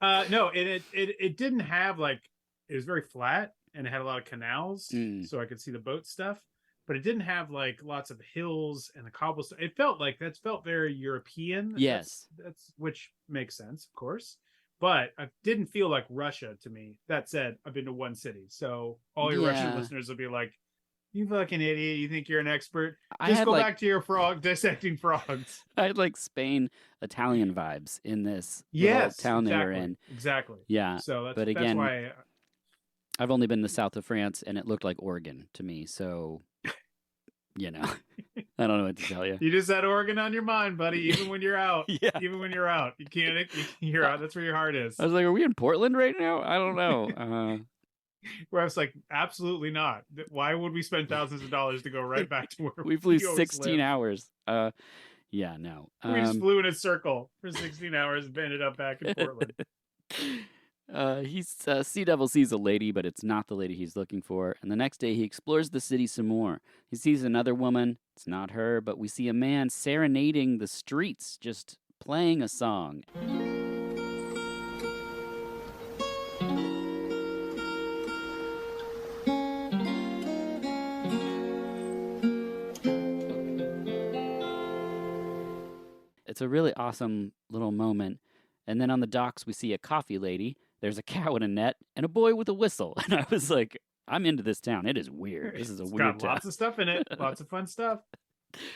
No, it didn't have like, it was very flat and it had a lot of canals, so I could see the boat stuff. But it didn't have like lots of hills and the cobblestone. It felt very European. Yes. That's which makes sense, of course. But it didn't feel like Russia to me. That said, I've been to one city, so all your Russian Yeah. listeners will be like, "You fucking idiot! You think you're an expert? I Just had go like back to your frog dissecting frogs." I had like Spain Italian vibes in this little Yes, town they were exactly, in. exactly. Yeah. So that's, but that's again, why. I've only been to the south of France and it looked like Oregon to me. So, I don't know what to tell you. You just had Oregon on your mind, buddy. Even when you're out, Yeah. even when you're out, you're out. That's where your heart is. I was like, are we in Portland right now? I don't know. Where I was like, absolutely not. Why would we spend thousands of dollars to go right back to where We flew always 16 lived? hours. Yeah, no. We just flew in a circle for 16 hours and ended up back in Portland. Sea Devil sees a lady, but it's not the lady he's looking for. And the next day, he explores the city some more. He sees another woman. It's not her, but we see a man serenading the streets, just playing a song. It's a really awesome little moment. And then on the docks, we see a coffee lady. There's a cow in a net and a boy with a whistle. And I was like, I'm into this town. It is weird. This is a It's weird got town. lots of stuff in it. Lots of fun stuff.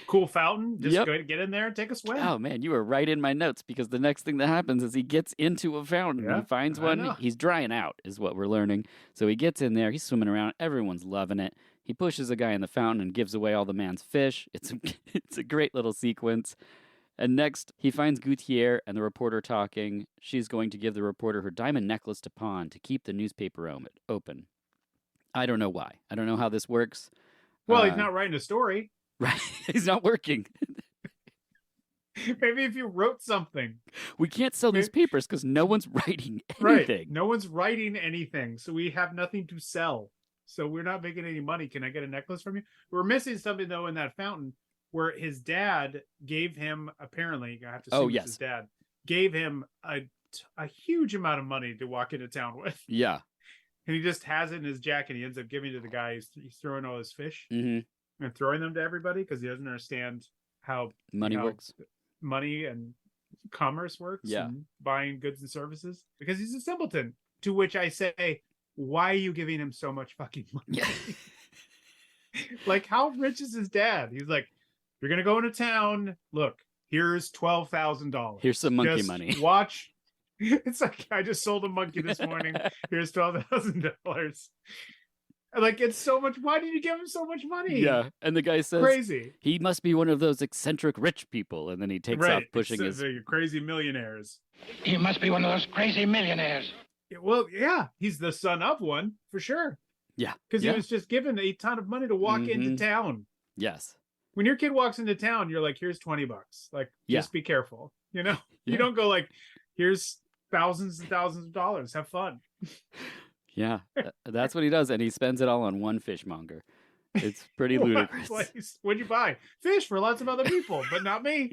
Cool fountain. Just Yep. go get in there and take a swim. Oh, man, you were right in my notes because the next thing that happens is he gets into a fountain. Yeah, He finds I one. know. He's drying out, is what we're learning. So he gets in there. He's swimming around. Everyone's loving it. He pushes a guy in the fountain and gives away all the man's fish. It's a great little sequence. And next, he finds Gutierre and the reporter talking. She's going to give the reporter her diamond necklace to pawn to keep the newspaper open. I don't know why. I don't know how this works. Well, he's not writing a story. Right. He's not working. Maybe if you wrote something. We can't sell these papers because no one's writing Right. anything. No one's writing anything. So we have nothing to sell. So we're not making any money. Can I get a necklace from you? We're missing something, though, in that fountain where his dad gave him, apparently, I have to assume it's his dad, gave him a huge amount of money to walk into town with. Yeah. And he just has it in his jacket. He ends up giving it to the guy. He's throwing all his fish Mm-hmm. and throwing them to everybody because he doesn't understand how Money how works. money and commerce works. Yeah. And buying goods and services because he's a simpleton. To which I say, why are you giving him so much fucking money? Yeah. Like, how rich is his dad? He's like, you're gonna go into town. Look, here's $12,000. Here's some monkey Just money. Watch. It's like I just sold a monkey this morning. Here's $12,000. Like, it's so much. Why did you give him so much money? Yeah, and the guy says, Crazy. he must be one of those eccentric rich people, and then he takes off pushing his... the crazy millionaires. He must be one of those crazy millionaires. Well, yeah, he's the son of one, for sure. Yeah. Because he was just given a ton of money to walk into town. Yes. When your kid walks into town, you're like, here's $20. Like, just be careful. You know? You don't go like, here's thousands and thousands of dollars. Have fun. Yeah, that's what he does, and he spends it all on one fishmonger. It's pretty ludicrous. What'd you buy? Fish for lots of other people, but not me.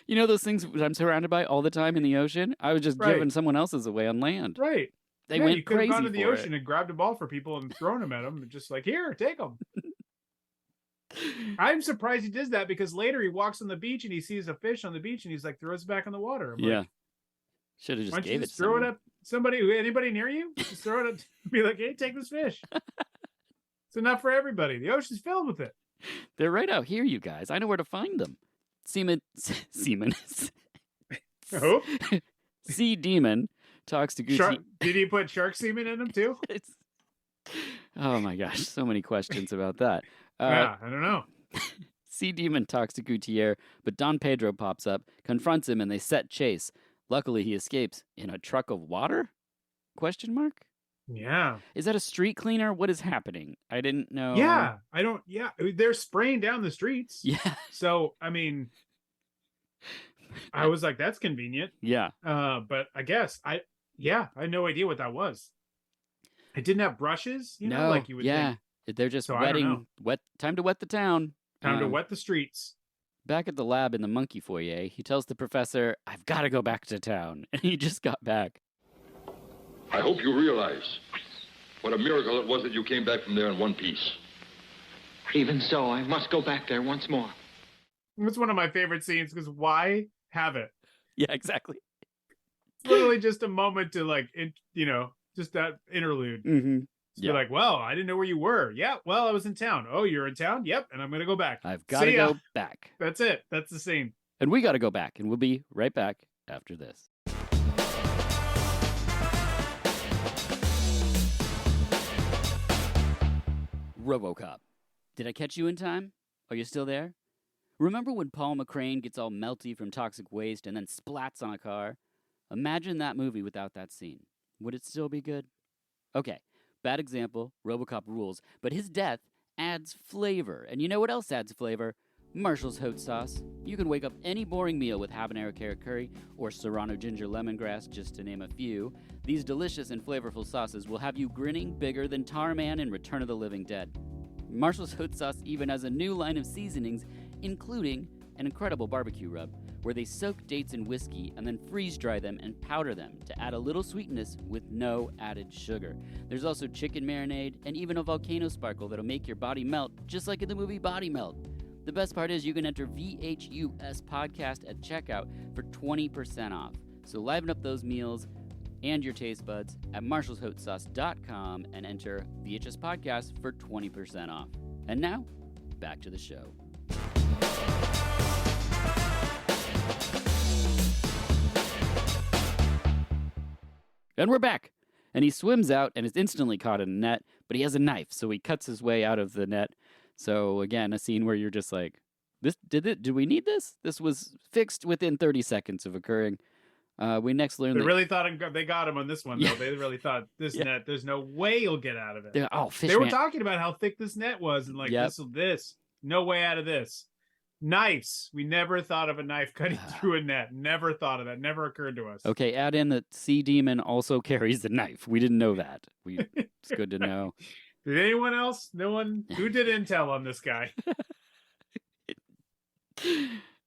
You know those things I'm surrounded by all the time in the ocean? I was just giving someone else's away on land. Right. They went you could have crazy gone to the for ocean it. and grabbed a ball for people and thrown them at them, and just like, here, take them. I'm surprised he does that, because later he walks on the beach and he sees a fish on the beach and he's like, throws it back in the water. I'm like, should have just why don't you gave it just to throw someone. it up somebody, anybody near you? Just throw it up, be like, hey, take this fish. It's enough for everybody. The ocean's filled with it. They're right out here, you guys. I know where to find them. Seaman. Oh, Sea Demon talks to Gucci. did he put shark semen in them too? Oh my gosh, so many questions about that. Yeah, I don't know. Sea Demon talks to Gutierrez, but Don Pedro pops up, confronts him, and they set chase. Luckily, he escapes in a truck of water? Question mark? Yeah. Is that a street cleaner? What is happening? I didn't know. Yeah, they're spraying down the streets. Yeah. So, I mean, I was like, that's convenient. Yeah. But I guess I had no idea what that was. It didn't have brushes, like you would think. They're just So I don't know. Time to wet the town. Time to wet the streets. Back at the lab in the monkey foyer, he tells the professor, I've got to go back to town. And he just got back. I hope you realize what a miracle it was that you came back from there in one piece. Even so, I must go back there once more. It's one of my favorite scenes, because why have it? Yeah, exactly. It's literally just a moment to just that interlude. Mm-hmm. You're like, well, I didn't know where you were. Yeah, well, I was in town. Oh, you're in town? Yep, and I'm going to go back. I've got to go back. That's it. That's the scene. And we got to go back, and we'll be right back after this. RoboCop. Did I catch you in time? Are you still there? Remember when Paul McCrane gets all melty from toxic waste and then splats on a car? Imagine that movie without that scene. Would it still be good? Okay, bad example, RoboCop rules, but his death adds flavor. And you know what else adds flavor? Marshall's Hot Sauce. You can wake up any boring meal with habanero carrot curry or serrano ginger lemongrass, just to name a few. These delicious and flavorful sauces will have you grinning bigger than Tarman in Return of the Living Dead. Marshall's Hot Sauce even has a new line of seasonings, including an incredible barbecue rub, where they soak dates in whiskey and then freeze dry them and powder them to add a little sweetness with no added sugar. There's also chicken marinade and even a volcano sparkle that'll make your body melt, just like in the movie Body Melt. The best part is you can enter VHUS Podcast at checkout for 20% off. So liven up those meals and your taste buds at marshallshotsauce.com and enter VHS Podcast for 20% off. And now, back to the show. And we're back. And he swims out and is instantly caught in a net, but he has a knife, so he cuts his way out of the net. So again, a scene where you're just like, did we need this? This was fixed within 30 seconds of occurring. We next learned they really thought they got him on this one, though. Yeah. They really thought this net, there's no way he'll get out of it. Fish They were man. talking about how thick this net was, and like, Yep. this, no way out of this. Knives. We never thought of a knife cutting through a net. Never thought of that. Never occurred to us. Okay, add in that Sea Demon also carries the knife. We didn't know that. It's good to know. Did anyone else? No one? Who did intel on this guy?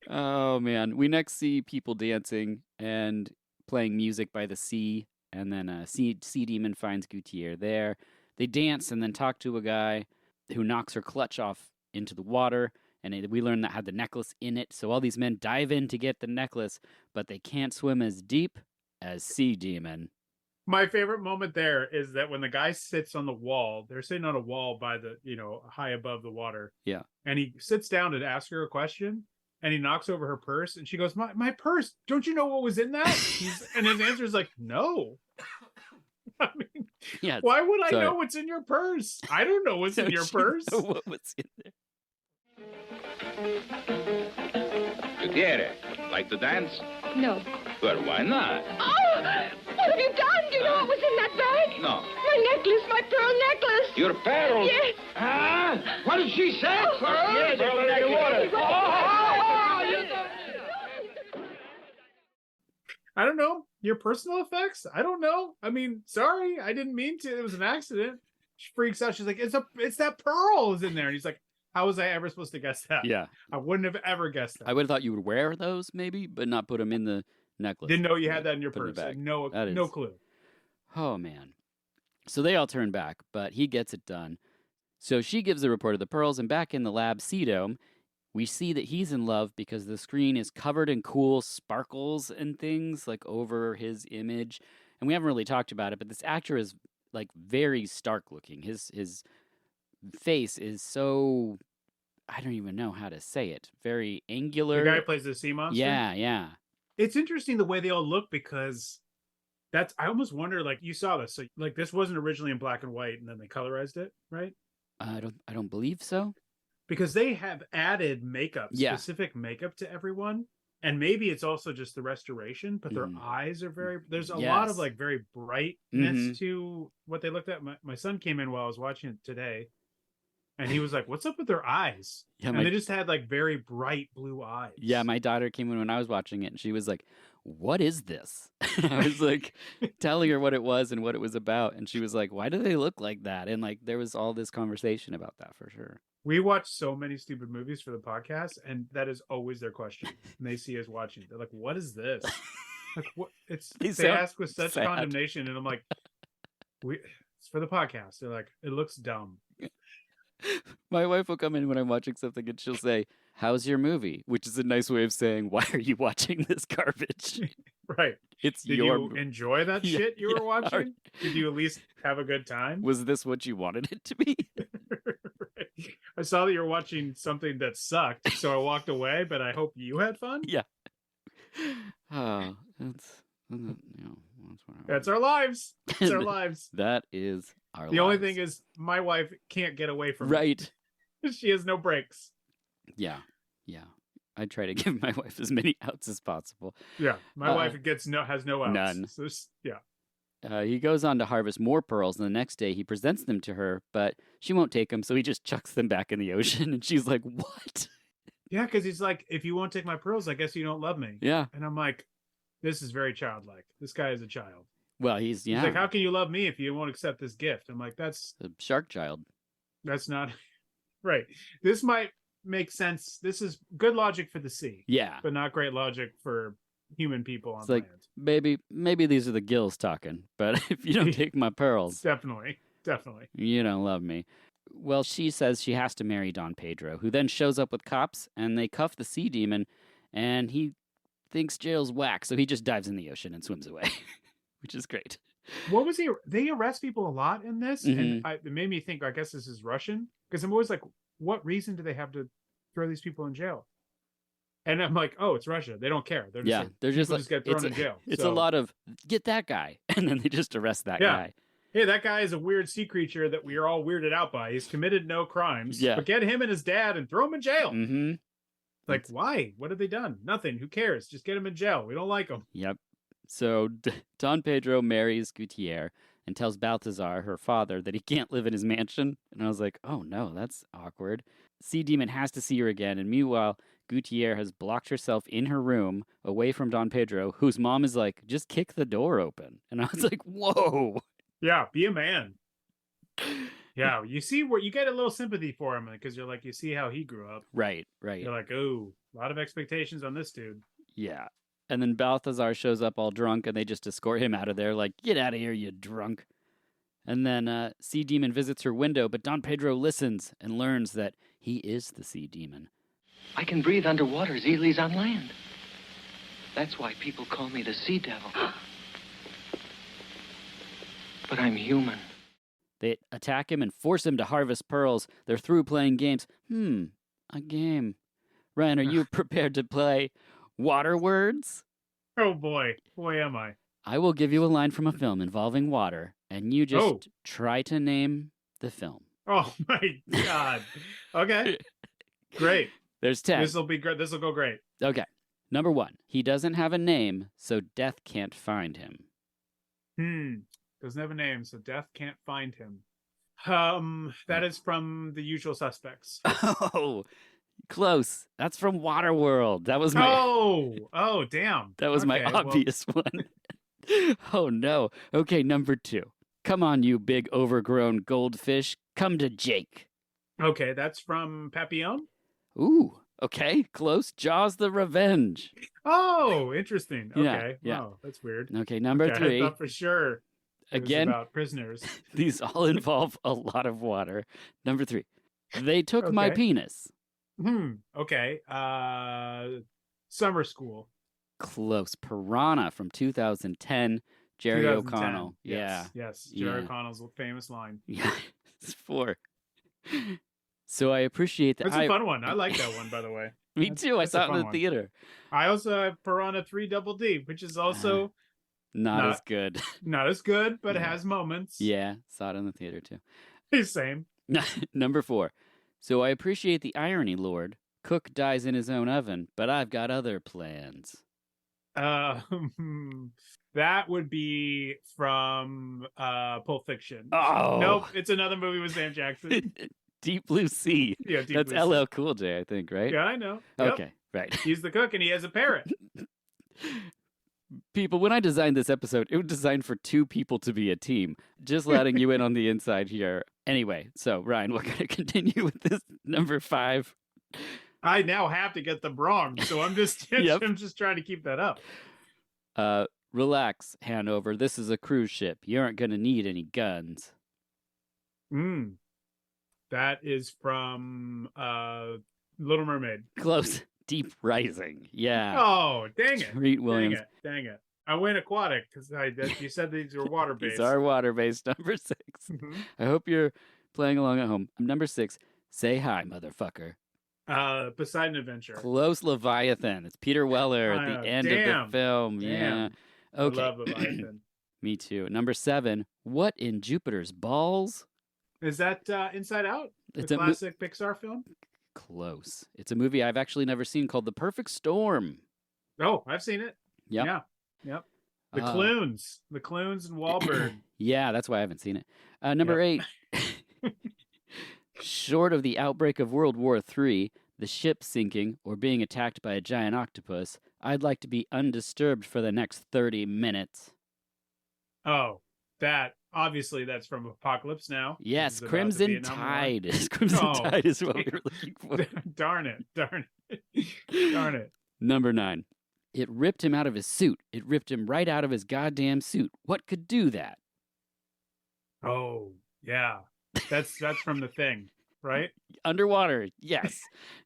Oh, man. We next see people dancing and playing music by the sea, and then Sea Demon finds Gutierrez there. They dance and then talk to a guy who knocks her clutch off into the water, and we learn that had the necklace in it. So all these men dive in to get the necklace, but they can't swim as deep as Sea Demon. My favorite moment there is that when the guy sits on the wall, they're sitting on a wall by the, high above the water. Yeah. And he sits down to ask her a question, and he knocks over her purse, and she goes, my purse, don't you know what was in that? And his answer is like, no. I mean, Yeah. Why would I sorry. know what's in your purse? I don't know what's in your Don't you purse. know what was in there? Gutierrez, like to dance? No. Well, why not? Oh! What have you done? Do you know what was in that bag? No. My necklace, my pearl necklace. Your pearl? Yes. Ah? What did she say? Yes, pearl necklace. I don't know. Your personal effects? I don't know. I mean, sorry, I didn't mean to. It was an accident. She freaks out. She's like, it's that pearl is in there. And he's like, how was I ever supposed to guess that? Yeah. I wouldn't have ever guessed that. I would have thought you would wear those maybe, but not put them in the necklace. Didn't know you had that in your Put it in purse. the bag. No That clue. Oh, man. So they all turn back, but he gets it done. So she gives the report of the pearls, and back in the lab C-Dome, we see that he's in love because the screen is covered in cool sparkles and things, like over his image. And we haven't really talked about it, but this actor is, like, very stark looking. His face is so... I don't even know how to say it. Very angular. The guy who plays the sea monster? Yeah. It's interesting the way they all look because I almost wonder, like, you saw this. So, like, this wasn't originally in black and white and then they colorized it, right? I don't believe so. Because they have added makeup, specific makeup to everyone. And maybe it's also just the restoration, but their eyes are there's a lot of like very brightness to what they looked at. My son came in while I was watching it today. And he was like, what's up with their eyes? Yeah, and they just had like very bright blue eyes. Yeah, my daughter came in when I was watching it, and she was like, what is this? I was like telling her what it was and what it was about. And she was like, why do they look like that? And like there was all this conversation about that for sure. We watch so many stupid movies for the podcast, and that is always their question. And they see us watching. They're like, what is this? Like, what? They ask with such condemnation, and I'm like, it's for the podcast. They're like, it looks dumb. My wife will come in when I'm watching something and she'll say, how's your movie? Which is a nice way of saying, why are you watching this garbage? Right. Did you enjoy that shit you were watching? Did you at least have a good time? Was this what you wanted it to be? Right. I saw that you were watching something that sucked, so I walked away, but I hope you had fun. Yeah. Oh, that's our lives. That's our lives. That is our The only thing is my wife can't get away from it. She has no breaks. Yeah. I try to give my wife as many outs as possible. Yeah. My wife has no outs. None. So, yeah. He goes on to harvest more pearls, and the next day he presents them to her, but she won't take them, so he just chucks them back in the ocean, and she's like, what? Yeah, because he's like, if you won't take my pearls, I guess you don't love me. Yeah. And I'm like, this is very childlike. This guy is a child. Well, he's like, how can you love me if you won't accept this gift? I'm like, that's the shark child. That's not right. This might make sense. This is good logic for the sea. Yeah. But not great logic for human people on it's land. Like, maybe these are the gills talking, but if you don't take my pearls, definitely. You don't love me. Well, she says she has to marry Don Pedro, who then shows up with cops, and they cuff the sea demon, and he thinks jail's whack, so he just dives in the ocean and swims away, which is great. What was he? They arrest people a lot in this, and it made me think, I guess this is Russian, because I'm always like, what reason do they have to throw these people in jail? And I'm like, oh, it's Russia. They don't care. They're just get thrown in jail. It's a lot of, get that guy, and then they just arrest that guy. Hey, that guy is a weird sea creature that we are all weirded out by. He's committed no crimes. Yeah. But get him and his dad and throw him in jail. Mm-hmm. Like, why? What have they done? Nothing. Who cares? Just get him in jail. We don't like him. Yep. So Don Pedro marries Gutierrez and tells Balthazar, her father, that he can't live in his mansion. And I was like, oh no, that's awkward. Sea Demon has to see her again. And meanwhile, Gutierrez has blocked herself in her room away from Don Pedro, whose mom is like, just kick the door open. And I was like, whoa. Yeah, be a man. Yeah, you see where you get a little sympathy for him because you're like, you see how he grew up. Right. You're like, oh, a lot of expectations on this dude. Yeah. And then Balthazar shows up all drunk and they just escort him out of there like, get out of here, you drunk. And then Sea Demon visits her window, but Don Pedro listens and learns that he is the Sea Demon. I can breathe underwater as easily as on land. That's why people call me the Sea Devil. But I'm human. They attack him and force him to harvest pearls. They're through playing games. A game. Ryan, are you prepared to play Water Words? Oh boy. Boy, am I. I will give you a line from a film involving water, and you just Oh. try to name the film. Oh my God. Okay. Great. There's 10. This will be great. This will go great. Okay. Number 1. He doesn't have a name, so death can't find him. Doesn't have a name, so death can't find him. That is from The Usual Suspects. Oh, close. That's from Waterworld. That was my Oh, damn. That was my Okay, well, obvious one. Oh no. Okay, number 2. Come on, you big overgrown goldfish. Come to Jake. okay, that's from Papillon. Ooh, okay, close. Jaws the Revenge. Oh, interesting. Yeah, Okay. yeah. Wow, that's weird. Okay, number Okay, 3. I thought for sure it was Again, about prisoners. these all involve a lot of water. Number 3. They took my Okay. penis. Okay. Summer School. Close. Piranha from 2010. Jerry 2010. O'Connell. Yes, yes. Jerry Yeah. O'Connell's famous line. Yeah. It's 4. So I appreciate that. That's a fun one. I like that one, by the way. Me too. I that's a saw it in fun the one. theater. I also have Piranha 3 Double D, which is also Not as Not- good. not as good, but it Yeah. has moments. Yeah, saw it in the theater too. Same. Number 4. So I appreciate the irony, Lord. Cook dies in his own oven, but I've got other plans. That would be from Pulp Fiction. Oh. Nope, it's another movie with Sam Jackson. Deep Blue Sea. Yeah, Deep That's Blue Sea. LL Cool J, I think, right? Yeah, I know. Yep. Okay, right. He's the cook and he has a parrot. People, when I designed this episode, it was designed for 2 people to be a team. Just letting you in on the inside here. Anyway, so Ryan, we're going to continue with this number 5. I now have to get them wrong, so I'm just Yep. I'm just trying to keep that up. Relax, Hanover. This is a cruise ship. You aren't going to need any guns. That is from Little Mermaid. Close. Deep Rising. Yeah. Oh, dang it. Treat Williams. Dang it. I went aquatic because you said these were water based. These are water-based. Number 6. I hope you're playing along at home. Number 6. Say hi, motherfucker. Poseidon Adventure. Close Leviathan. It's Peter Weller at the end of the film. Yeah. Damn. Okay. I love Leviathan. Me too. Number 7. What in Jupiter's balls? Is that Inside Out? It's The a classic Pixar film? Close. It's a movie I've actually never seen called The Perfect Storm. Oh, I've seen it. Yep. Yeah. Yep. The Uh, Clunes and Wahlberg. Yeah, that's why I haven't seen it. Number 8. Short of the outbreak of World War III, the ship sinking, or being attacked by a giant octopus, I'd like to be undisturbed for the next 30 minutes. Oh, obviously that's from Apocalypse Now. Yes, This is about the Crimson Vietnam War. Tide. Crimson Oh, Tide is what we were looking for. Darn it. Darn it. Number 9. It ripped him out of his suit. It ripped him right out of his goddamn suit. What could do that? Oh, yeah. That's from The Thing, right? Underwater, yes,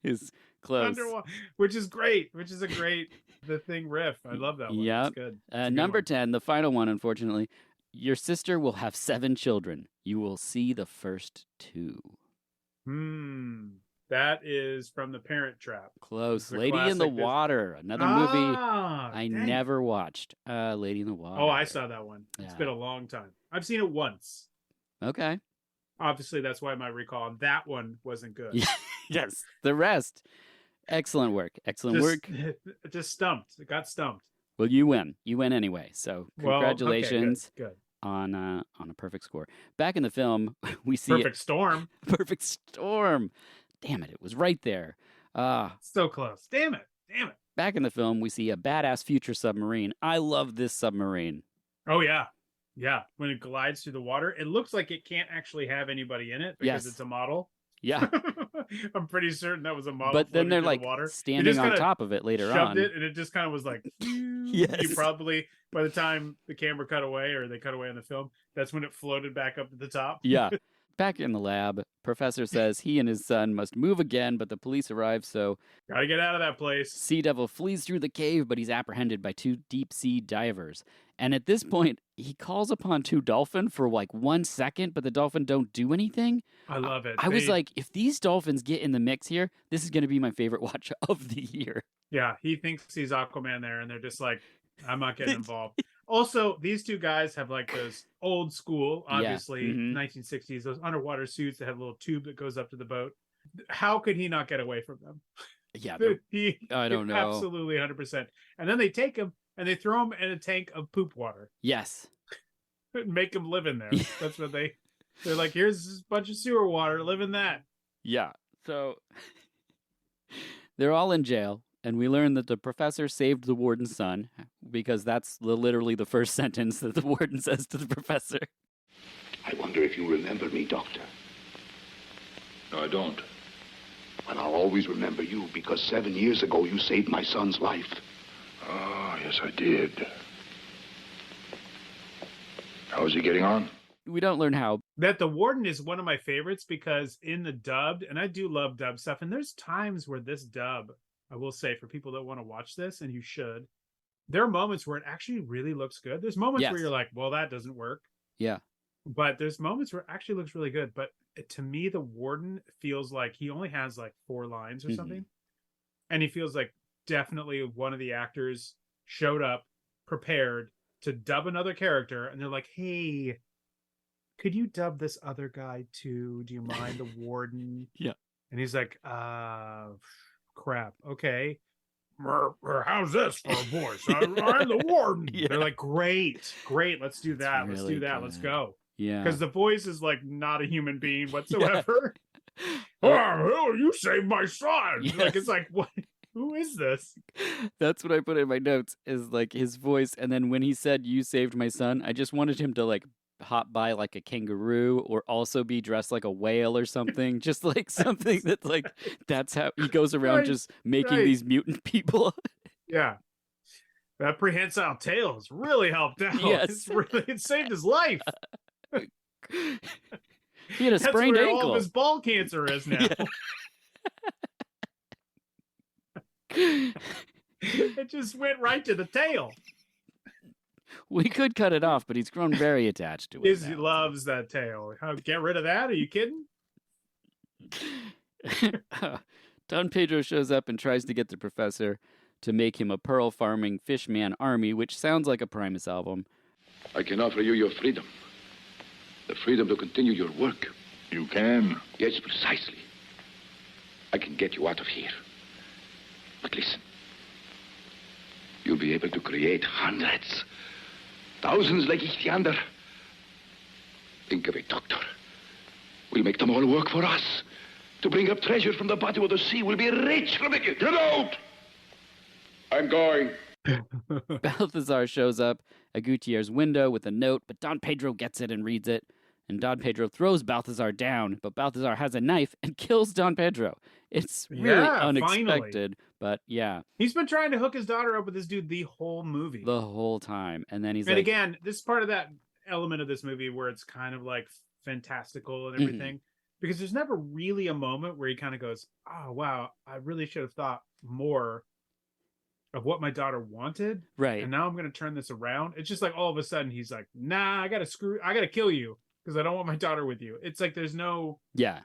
is close. Underwater, which is great. Which is a great The Thing riff. I love that one. Yep. That's good. That's a good Number one. 10, the final one, unfortunately. Your sister will have 7 children. You will see the first 2. That is from The Parent Trap. Close. It's a Lady in the classic. Water. Another movie Ah, I dang. never watched. Lady in the Water. Oh, I saw that one. It's Yeah. been a long time. I've seen it once. Okay. Obviously, that's why my recall on that one wasn't good. Yeah. Yes. The rest. Excellent work. Excellent work. Just stumped. It got stumped. Well, you win. You win anyway. So Well, okay, congratulations good. on a perfect score. Back in the film, we see Perfect Storm. Perfect Storm. Damn it! It was right there. So close. Damn it. Back in the film, we see a badass future submarine. I love this submarine. Oh, yeah. Yeah. When it glides through the water, it looks like it can't actually have anybody in it because Yes. it's a model. Yeah. I'm pretty certain that was a model. But then floating they're through like the water. It standing just on kinda top of it later shoved on. it, and it just kind of was like, Yes. You probably, by the time the camera cut away or they cut away on the film, that's when it floated back up to the top. Yeah. Back in the lab, Professor says he and his son must move again, but the police arrive, so Gotta get out of that place. Sea Devil flees through the cave, but he's apprehended by 2 deep-sea divers. And at this point, he calls upon 2 dolphins for like 1 second, but the dolphin don't do anything. I love it. I was They- like, if these dolphins get in the mix here, this is going to be my favorite watch of the year. Yeah, he thinks he's Aquaman there, and they're just like, I'm not getting involved. Also, these two guys have like those old school, obviously, Mhm. 1960s, those underwater suits that have a little tube that goes up to the boat. How could he not get away from them? Yeah, He I don't know. absolutely 100%. And then they take him and they throw him in a tank of poop water Yes. and make him live in there. That's what they're like, here's a bunch of sewer water, live in that. Yeah. So they're all in jail, and we learn that the professor saved the warden's son, because that's literally the first sentence that the warden says to the professor. I wonder if you remember me, Doctor. No, I don't. Well, I'll always remember you because 7 years ago you saved my son's life. Ah, yes, I did. How's he getting on? We don't learn how. That the warden is one of my favorites because in the dubbed, and I do love dub stuff, and there's times where this dub, I will say for people that want to watch this, and you should, there are moments where it actually really looks good. There's moments where you're like, well, that doesn't work. Yeah. But there's moments where it actually looks really good. But to me, the warden feels like he only has like 4 lines or something. And he feels like definitely one of the actors showed up prepared to dub another character. And they're like, hey, could you dub this other guy too? Do you mind, the warden? Yeah. And he's like, crap. Okay. How's this for a voice? I'm the warden. Yeah. They're like, great. Let's do that. Let's really do that. good. Let's go. Yeah. Because the voice is like not a human being whatsoever. Oh, you saved my son. Yes. Like, it's like, what? Who is this? That's what I put in my notes, is like his voice. And then when he said, you saved my son, I just wanted him to like hop by like a kangaroo, or also be dressed like a whale or something. Just like something that's like, that's how he goes around just making these mutant people. Yeah. That prehensile tail has really helped out. Yes. It saved his life. He had a That's sprained where ankle. all of his ball cancer is now. It just went right to the tail. We could cut it off, but he's grown very attached to it. He loves that tail. Get rid of that? Are you kidding? Don Pedro shows up and tries to get the professor to make him a pearl farming fishman army, which sounds like a Primus album. I can offer you your freedom. The freedom to continue your work. You can? Yes, precisely. I can get you out of here. But listen. You'll be able to create hundreds, thousands like each yonder. Think of it, Doctor. We'll make them all work for us. To bring up treasure from the bottom of the sea. We'll be rich from it. Get out! I'm going. Balthazar shows up at Gutierrez's window with a note, but Don Pedro gets it and reads it. And Don Pedro throws Balthazar down, but Balthazar has a knife and kills Don Pedro. It's really unexpected, but yeah. He's been trying to hook his daughter up with this dude the whole movie. The whole time. And then he's and like... again, this is part of that element of this movie where it's kind of like fantastical and everything. Because there's never really a moment where he kind of goes, oh, wow, I really should have thought more of what my daughter wanted. Right. And now I'm going to turn this around. It's just like all of a sudden he's like, nah, I got to kill you because I don't want my daughter with you. It's like there's no... Yeah.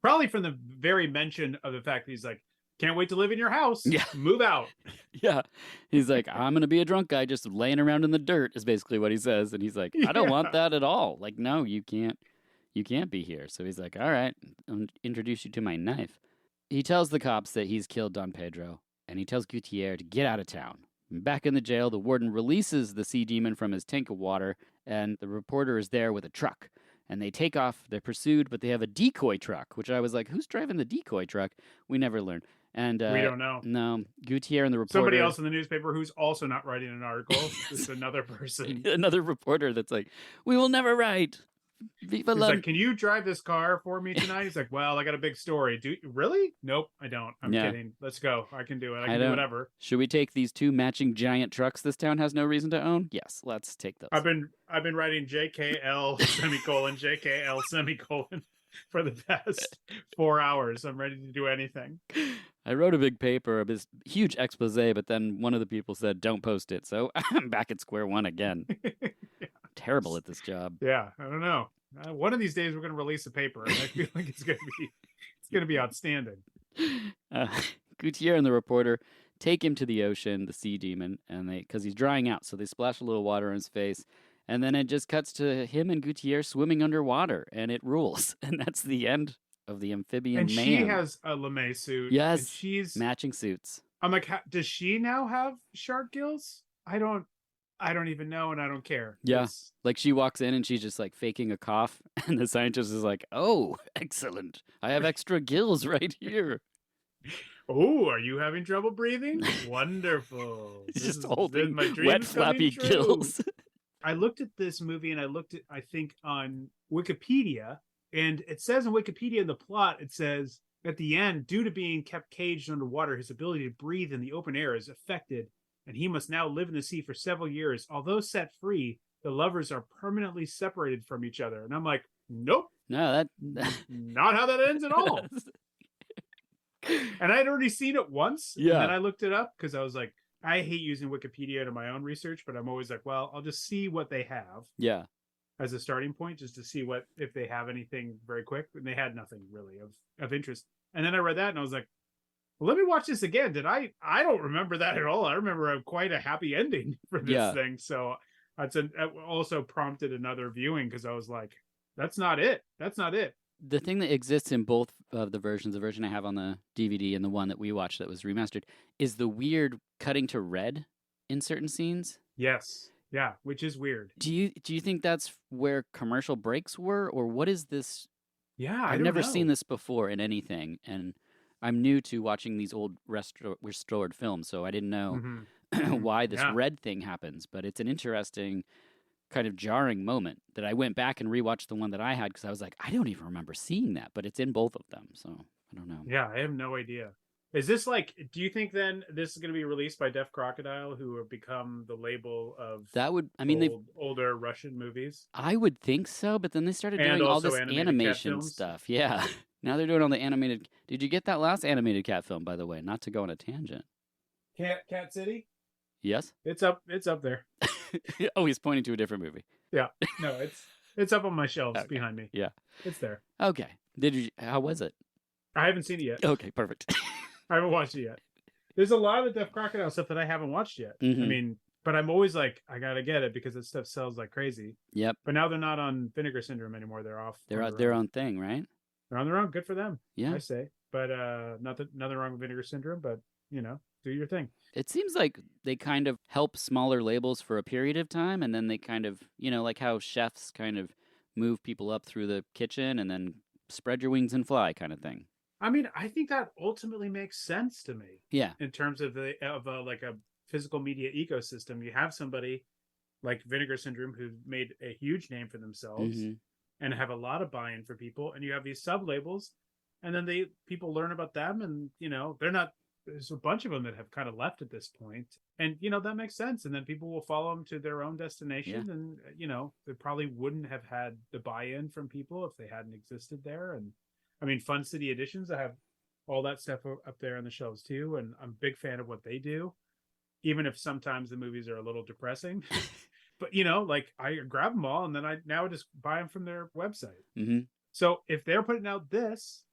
Probably from the very mention of the fact that he's like, can't wait to live in your house. Yeah. Move out. Yeah. He's like, I'm going to be a drunk guy just laying around in the dirt is basically what he says. And he's like, I don't want that at all. Like, no, you can't be here. So he's like, all right, I'll introduce you to my knife. He tells the cops that he's killed Don Pedro, and he tells Gutierrez to get out of town. Back in the jail, the warden releases the sea demon from his tank of water, and the reporter is there with a truck. And they take off. They're pursued, but they have a decoy truck, which I was like, who's driving the decoy truck? We never learn. And we don't know. No, Gutierrez and the reporter. Somebody else in the newspaper who's also not writing an article. Just another person. Another reporter that's like, we will never write. He's like, can you drive this car for me tonight? He's like, well, I got a big story. Do you really? Nope, I don't. I'm kidding. Let's go. I can do it. I can do whatever. Should we take these 2 matching giant trucks this town has no reason to own? Yes, let's take those. I've been writing JKL semicolon JKL semicolon for the past 4 hours. I'm ready to do anything. I wrote a big paper, this huge expose, but then one of the people said, don't post it. So I'm back at square one again. Yeah. Terrible at this job. Yeah, I don't know. One of these days we're going to release a paper, and I feel like it's going to be outstanding. Gutierrez and the reporter take him to the ocean, the sea demon, and because he's drying out, so they splash a little water on his face. And then it just cuts to him and Gutierrez swimming underwater, and it rules. And that's the end of the Amphibian And Man. she has a LeMay suit. Yes, and she's matching suits. I'm like, does she now have shark gills? I don't even know, and I don't care. Yeah, like she walks in and she's just like faking a cough, and the scientist is like, "Oh, excellent! I have extra gills right here." Oh, are you having trouble breathing? Wonderful. He's just holding my wet, dreams flappy coming true. gills. I looked at this movie and I looked at, I think, on Wikipedia, and it says in Wikipedia in the plot, it says at the end, due to being kept caged underwater, his ability to breathe in the open air is affected, and he must now live in the sea for several years. Although set free, the lovers are permanently separated from each other. And I'm like, nope. No, not how that ends at all. And I'd already seen it once. Yeah. And then I looked it up because I was like, I hate using Wikipedia to my own research, but I'm always like, well, I'll just see what they have. Yeah. As a starting point, just to see if they have anything very quick. And they had nothing really of interest. And then I read that and I was like, well, let me watch this again. I don't remember that at all. I remember quite a happy ending for this thing. So it also prompted another viewing because I was like, that's not it. That's not it. The thing that exists in both of the versions, the version I have on the DVD and the one that we watched that was remastered, is the weird cutting to red in certain scenes. Yes. Yeah, which is weird. Do you think that's where commercial breaks were, or what is this? Yeah, I've never seen this before in anything, and I'm new to watching these old restored films, so I didn't know why this red thing happens. But it's an interesting, kind of jarring moment that I went back and rewatched the one that I had because I was like, I don't even remember seeing that, but it's in both of them, so I don't know. Yeah, I have no idea. Is this like, do you think then this is going to be released by Deaf Crocodile, who have become the label of older Russian movies? I would think so, but then they started doing all this animation stuff. Yeah. Now they're doing all the animated. Did you get that last animated cat film, by the way? Not to go on a tangent. Cat City? Yes? It's up there. Oh, he's pointing to a different movie. Yeah. No, it's up on my shelves behind me. Yeah. It's there. Okay. How was it? I haven't seen it yet. Okay, perfect. I haven't watched it yet. There's a lot of the Deaf Crocodile stuff that I haven't watched yet. Mm-hmm. I mean, but I'm always like, I gotta get it because this stuff sells like crazy. Yep. But now they're not on Vinegar Syndrome anymore. They're off. They're on their own thing, right? They're on their own. Good for them. Yeah. I say. But nothing wrong with Vinegar Syndrome, but do your thing. It seems like they kind of help smaller labels for a period of time, and then they kind of, like how chefs kind of move people up through the kitchen and then spread your wings and fly kind of thing. I mean, I think that ultimately makes sense to me. Yeah. In terms of like a physical media ecosystem, you have somebody like Vinegar Syndrome who made a huge name for themselves and have a lot of buy-in for people, and you have these sub labels, and then people learn about them, and they're not. There's a bunch of them that have kind of left at this point, and that makes sense. And then people will follow them to their own destination, and they probably wouldn't have had the buy-in from people if they hadn't existed there. And I mean, Fun City Editions, I have all that stuff up there on the shelves too, and I'm a big fan of what they do, even if sometimes the movies are a little depressing. But like I grab them all, and then I just buy them from their website. Mm-hmm. So if they're putting out this,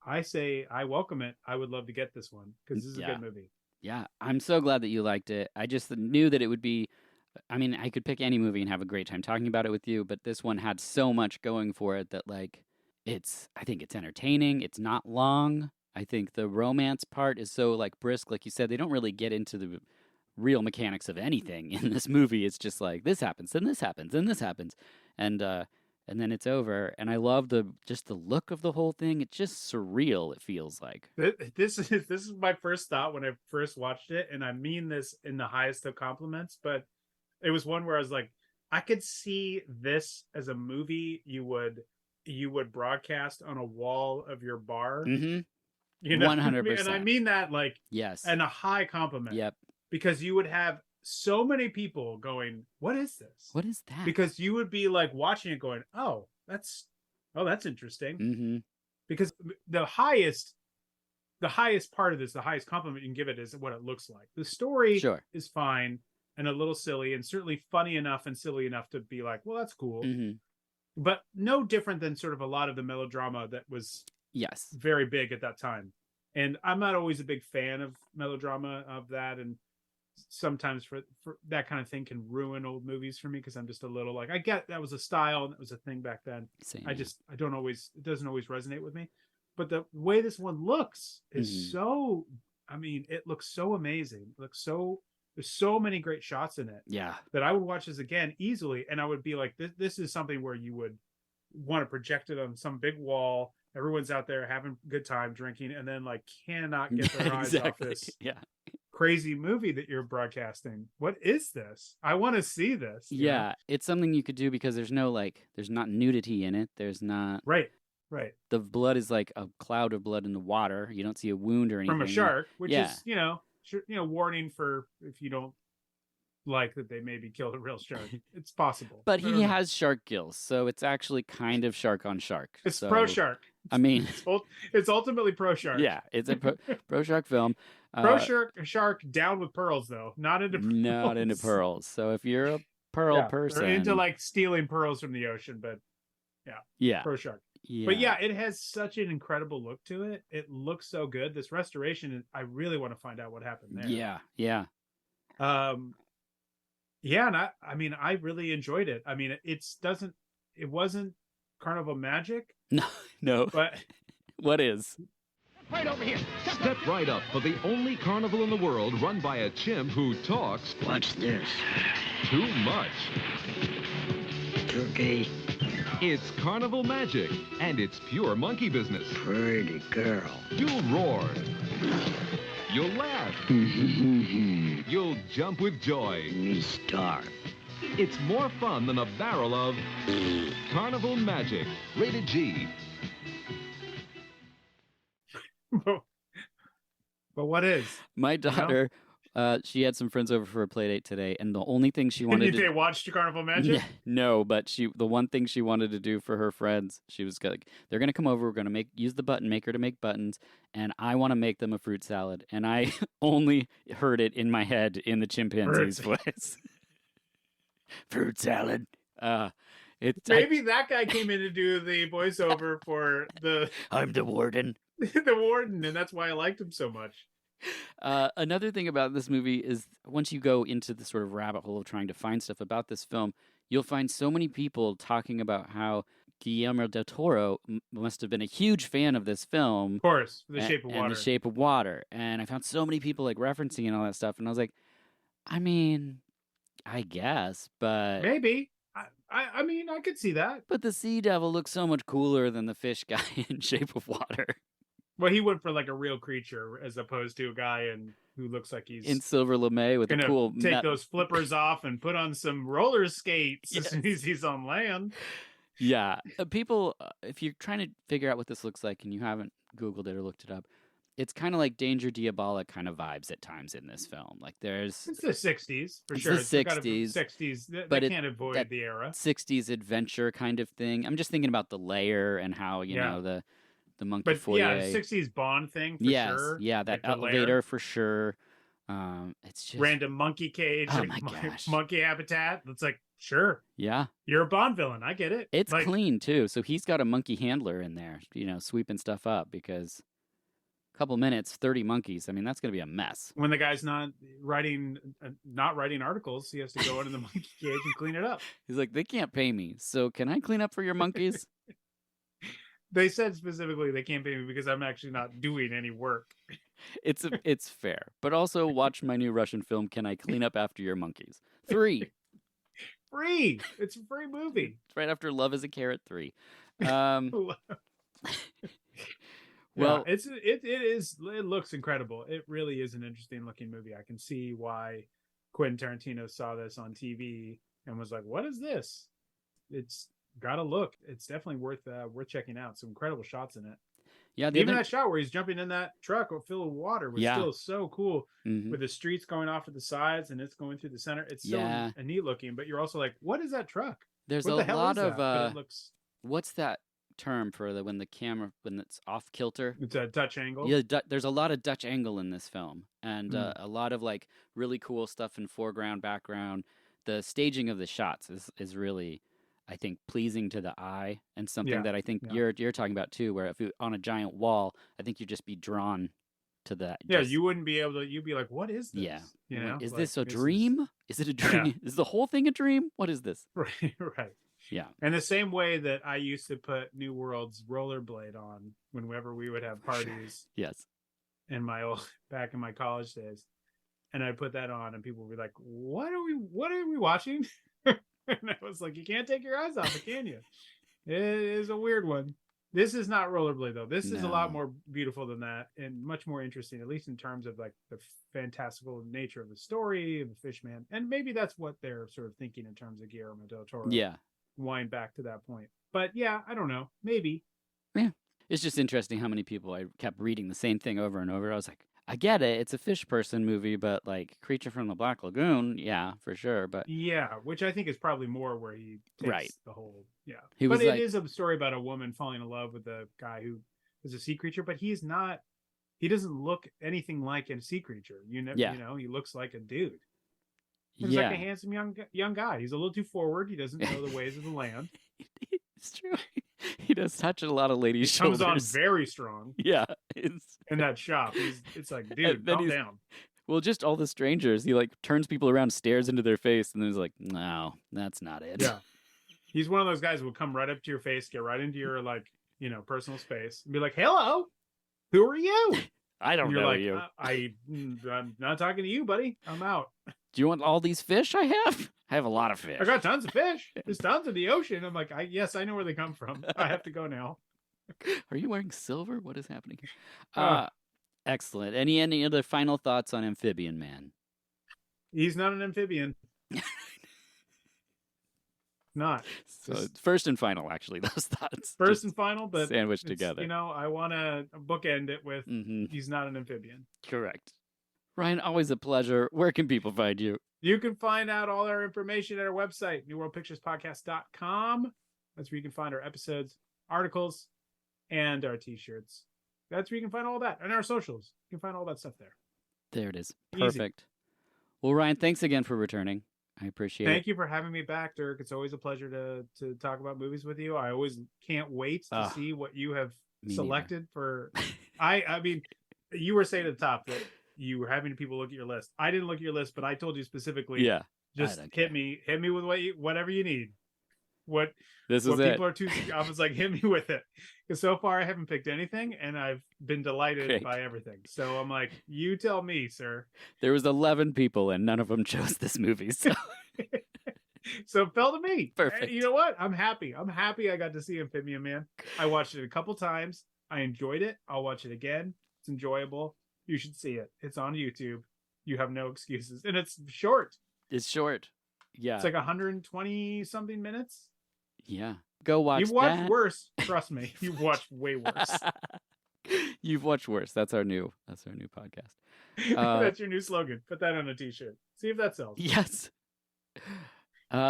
I say I welcome it. I would love to get this one because this is a good movie. Yeah, I'm so glad that you liked it. I just knew that it would be. I mean, I could pick any movie and have a great time talking about it with you, but this one had so much going for it that I think it's entertaining. It's not long. I think the romance part is so brisk. Like you said, they don't really get into the real mechanics of anything in this movie. It's just like this happens, then this happens, then this happens. And then it's over. And I love the look of the whole thing. It's just surreal, it feels like. This is my first thought when I first watched it, and I mean this in the highest of compliments, but it was one where I was like, I could see this as a movie you would broadcast on a wall of your bar. Mm-hmm. 100%. And I mean that yes, and a high compliment. Yep. Because you would have so many people going, "What is this? What is that?" Because you would be watching it going, "Oh, that's interesting." Mm-hmm. Because the highest part of this, the highest compliment you can give it is what it looks like. The story is fine and a little silly, and certainly funny enough and silly enough to be like, well, that's cool. Mm-hmm. But no different than sort of a lot of the melodrama that was very big at that time. And I'm not always a big fan of melodrama of that, and sometimes for that kind of thing can ruin old movies for me because I'm just a little like, I get that was a style and that was a thing back then. Same. I don't always, it doesn't always resonate with me. But the way this one looks is so, I mean, it looks so amazing. It looks so, there's so many great shots in it. Yeah. That I would watch this again easily, and I would be like, this is something where you would want to project it on some big wall. Everyone's out there having a good time drinking, and then like cannot get their eyes off this crazy movie that you're broadcasting. What is this? I want to see this. Yeah, it's something you could do because there's no there's not nudity in it. There's not right. The blood is like a cloud of blood in the water. You don't see a wound or anything from a shark, which is warning for if you don't like that they maybe killed a real shark. It's possible. But he has shark gills, so it's actually kind of shark on shark. It's pro shark. I mean, it's ultimately pro shark. Yeah, it's a pro shark film. Pro shark down with pearls though, not into pearls. So if you're a pearl person, they're into like stealing pearls from the ocean, but pro shark. Yeah. But yeah, it has such an incredible look to it. It looks so good. This restoration, I really want to find out what happened there. Yeah. Yeah, and I mean, I really enjoyed it. I mean, it wasn't Carnival Magic. No. But what is? Right over here. Step right up for the only carnival in the world run by a chimp who talks. What's this? Too much. Turkey. It's Carnival Magic, and it's pure monkey business. Pretty girl. You'll roar. You'll laugh. You'll jump with joy. Me starve. It's more fun than a barrel of Carnival Magic. Rated G. But what is? My daughter, she had some friends over for a play date today, and the only thing she wanted They watched Carnival Magic? No, but the one thing she wanted to do for her friends, she was like, they're going to come over, we're going to use the button maker to make buttons, and I want to make them a fruit salad. And I only heard it in my head in the chimpanzee's voice. Fruit salad. Maybe that guy came in to do the voiceover for the... I'm the warden. The warden, and that's why I liked him so much. Another thing about this movie is once you go into the sort of rabbit hole of trying to find stuff about this film, you'll find so many people talking about how Guillermo del Toro must have been a huge fan of this film. Of course, The Shape of Water. And The Shape of Water. And I found so many people like referencing and all that stuff, and I was like, I mean, I guess, but... Maybe. I mean, I could see that. But the Sea Devil looks so much cooler than the fish guy in Shape of Water. Well, he went for like a real creature as opposed to a guy who looks like he's in silver lame with a cool take those flippers off and put on some roller skates as soon as he's on land. Yeah, people, if you're trying to figure out what this looks like and you haven't Googled it or looked it up, it's kind of like Danger Diabolic kind of vibes at times in this film. Like it's the 60s for sure. It's the 60s, 60s. But they can't avoid the era. 60s adventure kind of thing. I'm just thinking about the layer and how you know the monkey foyer. Yeah, 60s Bond thing for sure. Yeah, that like elevator for sure. It's just random monkey cage. Oh my gosh. Monkey habitat. It's like, sure. Yeah. You're a Bond villain. I get it. It's clean too. So he's got a monkey handler in there, sweeping stuff up because a couple minutes, 30 monkeys. I mean, that's going to be a mess. When the guy's not writing articles, he has to go into the monkey cage and clean it up. He's like, they can't pay me. So can I clean up for your monkeys? They said specifically they can't pay me because I'm actually not doing any work. It's fair. But also watch my new Russian film, Can I Clean Up After Your Monkeys? 3. Free. It's a free movie. It's right after Love is a Carrot 3. Well, it looks incredible. It really is an interesting looking movie. I can see why Quentin Tarantino saw this on TV and was like, what is this? It's gotta look. It's definitely worth checking out. Some incredible shots in it. Yeah, even that shot where he's jumping in that truck filled with water was still so cool. Mm-hmm. With the streets going off at the sides and it's going through the center. It's so neat looking, but you're also like, what is that truck? There's what a lot of it looks... what's that term for when it's off kilter? It's a Dutch angle. Yeah, there's a lot of Dutch angle in this film, and a lot of like really cool stuff in foreground, background. The staging of the shots is really, I think, pleasing to the eye, and something that I think you're talking about too. Where if you on a giant wall, I think you'd just be drawn to that. Yeah, you wouldn't be able to. You'd be like, "What is this?" Yeah. You know, is like, this a dream? Is it a dream? Yeah. Is the whole thing a dream? What is this? Right, right. Yeah. And the same way that I used to put New World's rollerblade on whenever we would have parties. Yes. Back in my college days, and I put that on, and people would be like, What are we watching?" And I was like, "You can't take your eyes off it, can you?" It is a weird one. This is not rollerblade though. This is a lot more beautiful than that, and much more interesting, at least in terms of like the fantastical nature of the story and the Fishman. And maybe that's what they're sort of thinking in terms of Guillermo del Toro. Yeah. Wind back to that point. But yeah, I don't know. Maybe. Yeah. It's just interesting how many people I kept reading the same thing over and over. I was like, I get it. It's a fish person movie, but like Creature from the Black Lagoon, yeah, for sure. But yeah, which I think is probably more where he takes the whole, But it is a story about a woman falling in love with a guy who is a sea creature, but he doesn't look anything like a sea creature. You know, he looks like a dude. He's like a handsome young guy. He's a little too forward. He doesn't know the ways of the land. It's true. He does touch a lot of ladies' shoulders. Comes on very strong. Yeah. In that shop. It's like, dude, calm down. Well, just all the strangers. He like turns people around, stares into their face, and then he's like, no, that's not it. Yeah. He's one of those guys who will come right up to your face, get right into your personal space, and be like, "Hello, who are you?" I don't know you. I'm not talking to you, buddy. I'm out. Do you want all these fish I have? I have a lot of fish. I got tons of fish. There's tons in the ocean. I'm like, yes, I know where they come from. I have to go now. Are you wearing silver? What is happening here? Excellent. Any other final thoughts on Amphibian Man? He's not an amphibian. Not. So first and final, actually, those thoughts. First and final, but sandwiched together. I want to bookend it with he's not an amphibian. Correct. Ryan, always a pleasure. Where can people find you? You can find out all our information at our website, newworldpicturespodcast.com. That's where you can find our episodes, articles, and our t-shirts. That's where you can find all that. And our socials. You can find all that stuff there. There it is. Easy. Perfect. Well, Ryan, thanks again for returning. I appreciate it. Thank you for having me back, Dirk. It's always a pleasure to talk about movies with you. I always can't wait to see what you have selected for. I mean, you were saying at the top that you were having people look at your list. I didn't look at your list, but I told you specifically. Yeah. Just hit me with whatever you need. What people are too. I was like, hit me with it, because so far I haven't picked anything, and I've been delighted by everything. So I'm like, you tell me, sir. There was 11 people, and none of them chose this movie. So, so it fell to me. Perfect. You know what? I'm happy. I got to see Amphibian Man. I watched it a couple times. I enjoyed it. I'll watch it again. It's enjoyable. You should see it. It's on YouTube. You have no excuses, and it's short. It's short. Yeah. It's like 120 something minutes. Yeah. Go watch You've watched worse. Trust me. You've watched way worse. You've watched worse. That's our new podcast. That's your new slogan. Put that on a t-shirt. See if that sells. Yes.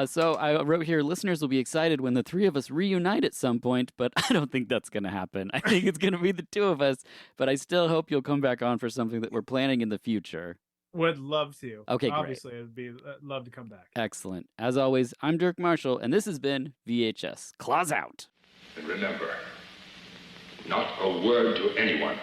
So I wrote here, listeners will be excited when the three of us reunite at some point, but I don't think that's going to happen. I think it's going to be the two of us, but I still hope you'll come back on for something that we're planning in the future. Would love to. Okay, Obviously, I'd love to come back. Excellent. As always, I'm Dirk Marshall, and this has been VHS. Claws out. And remember, not a word to anyone.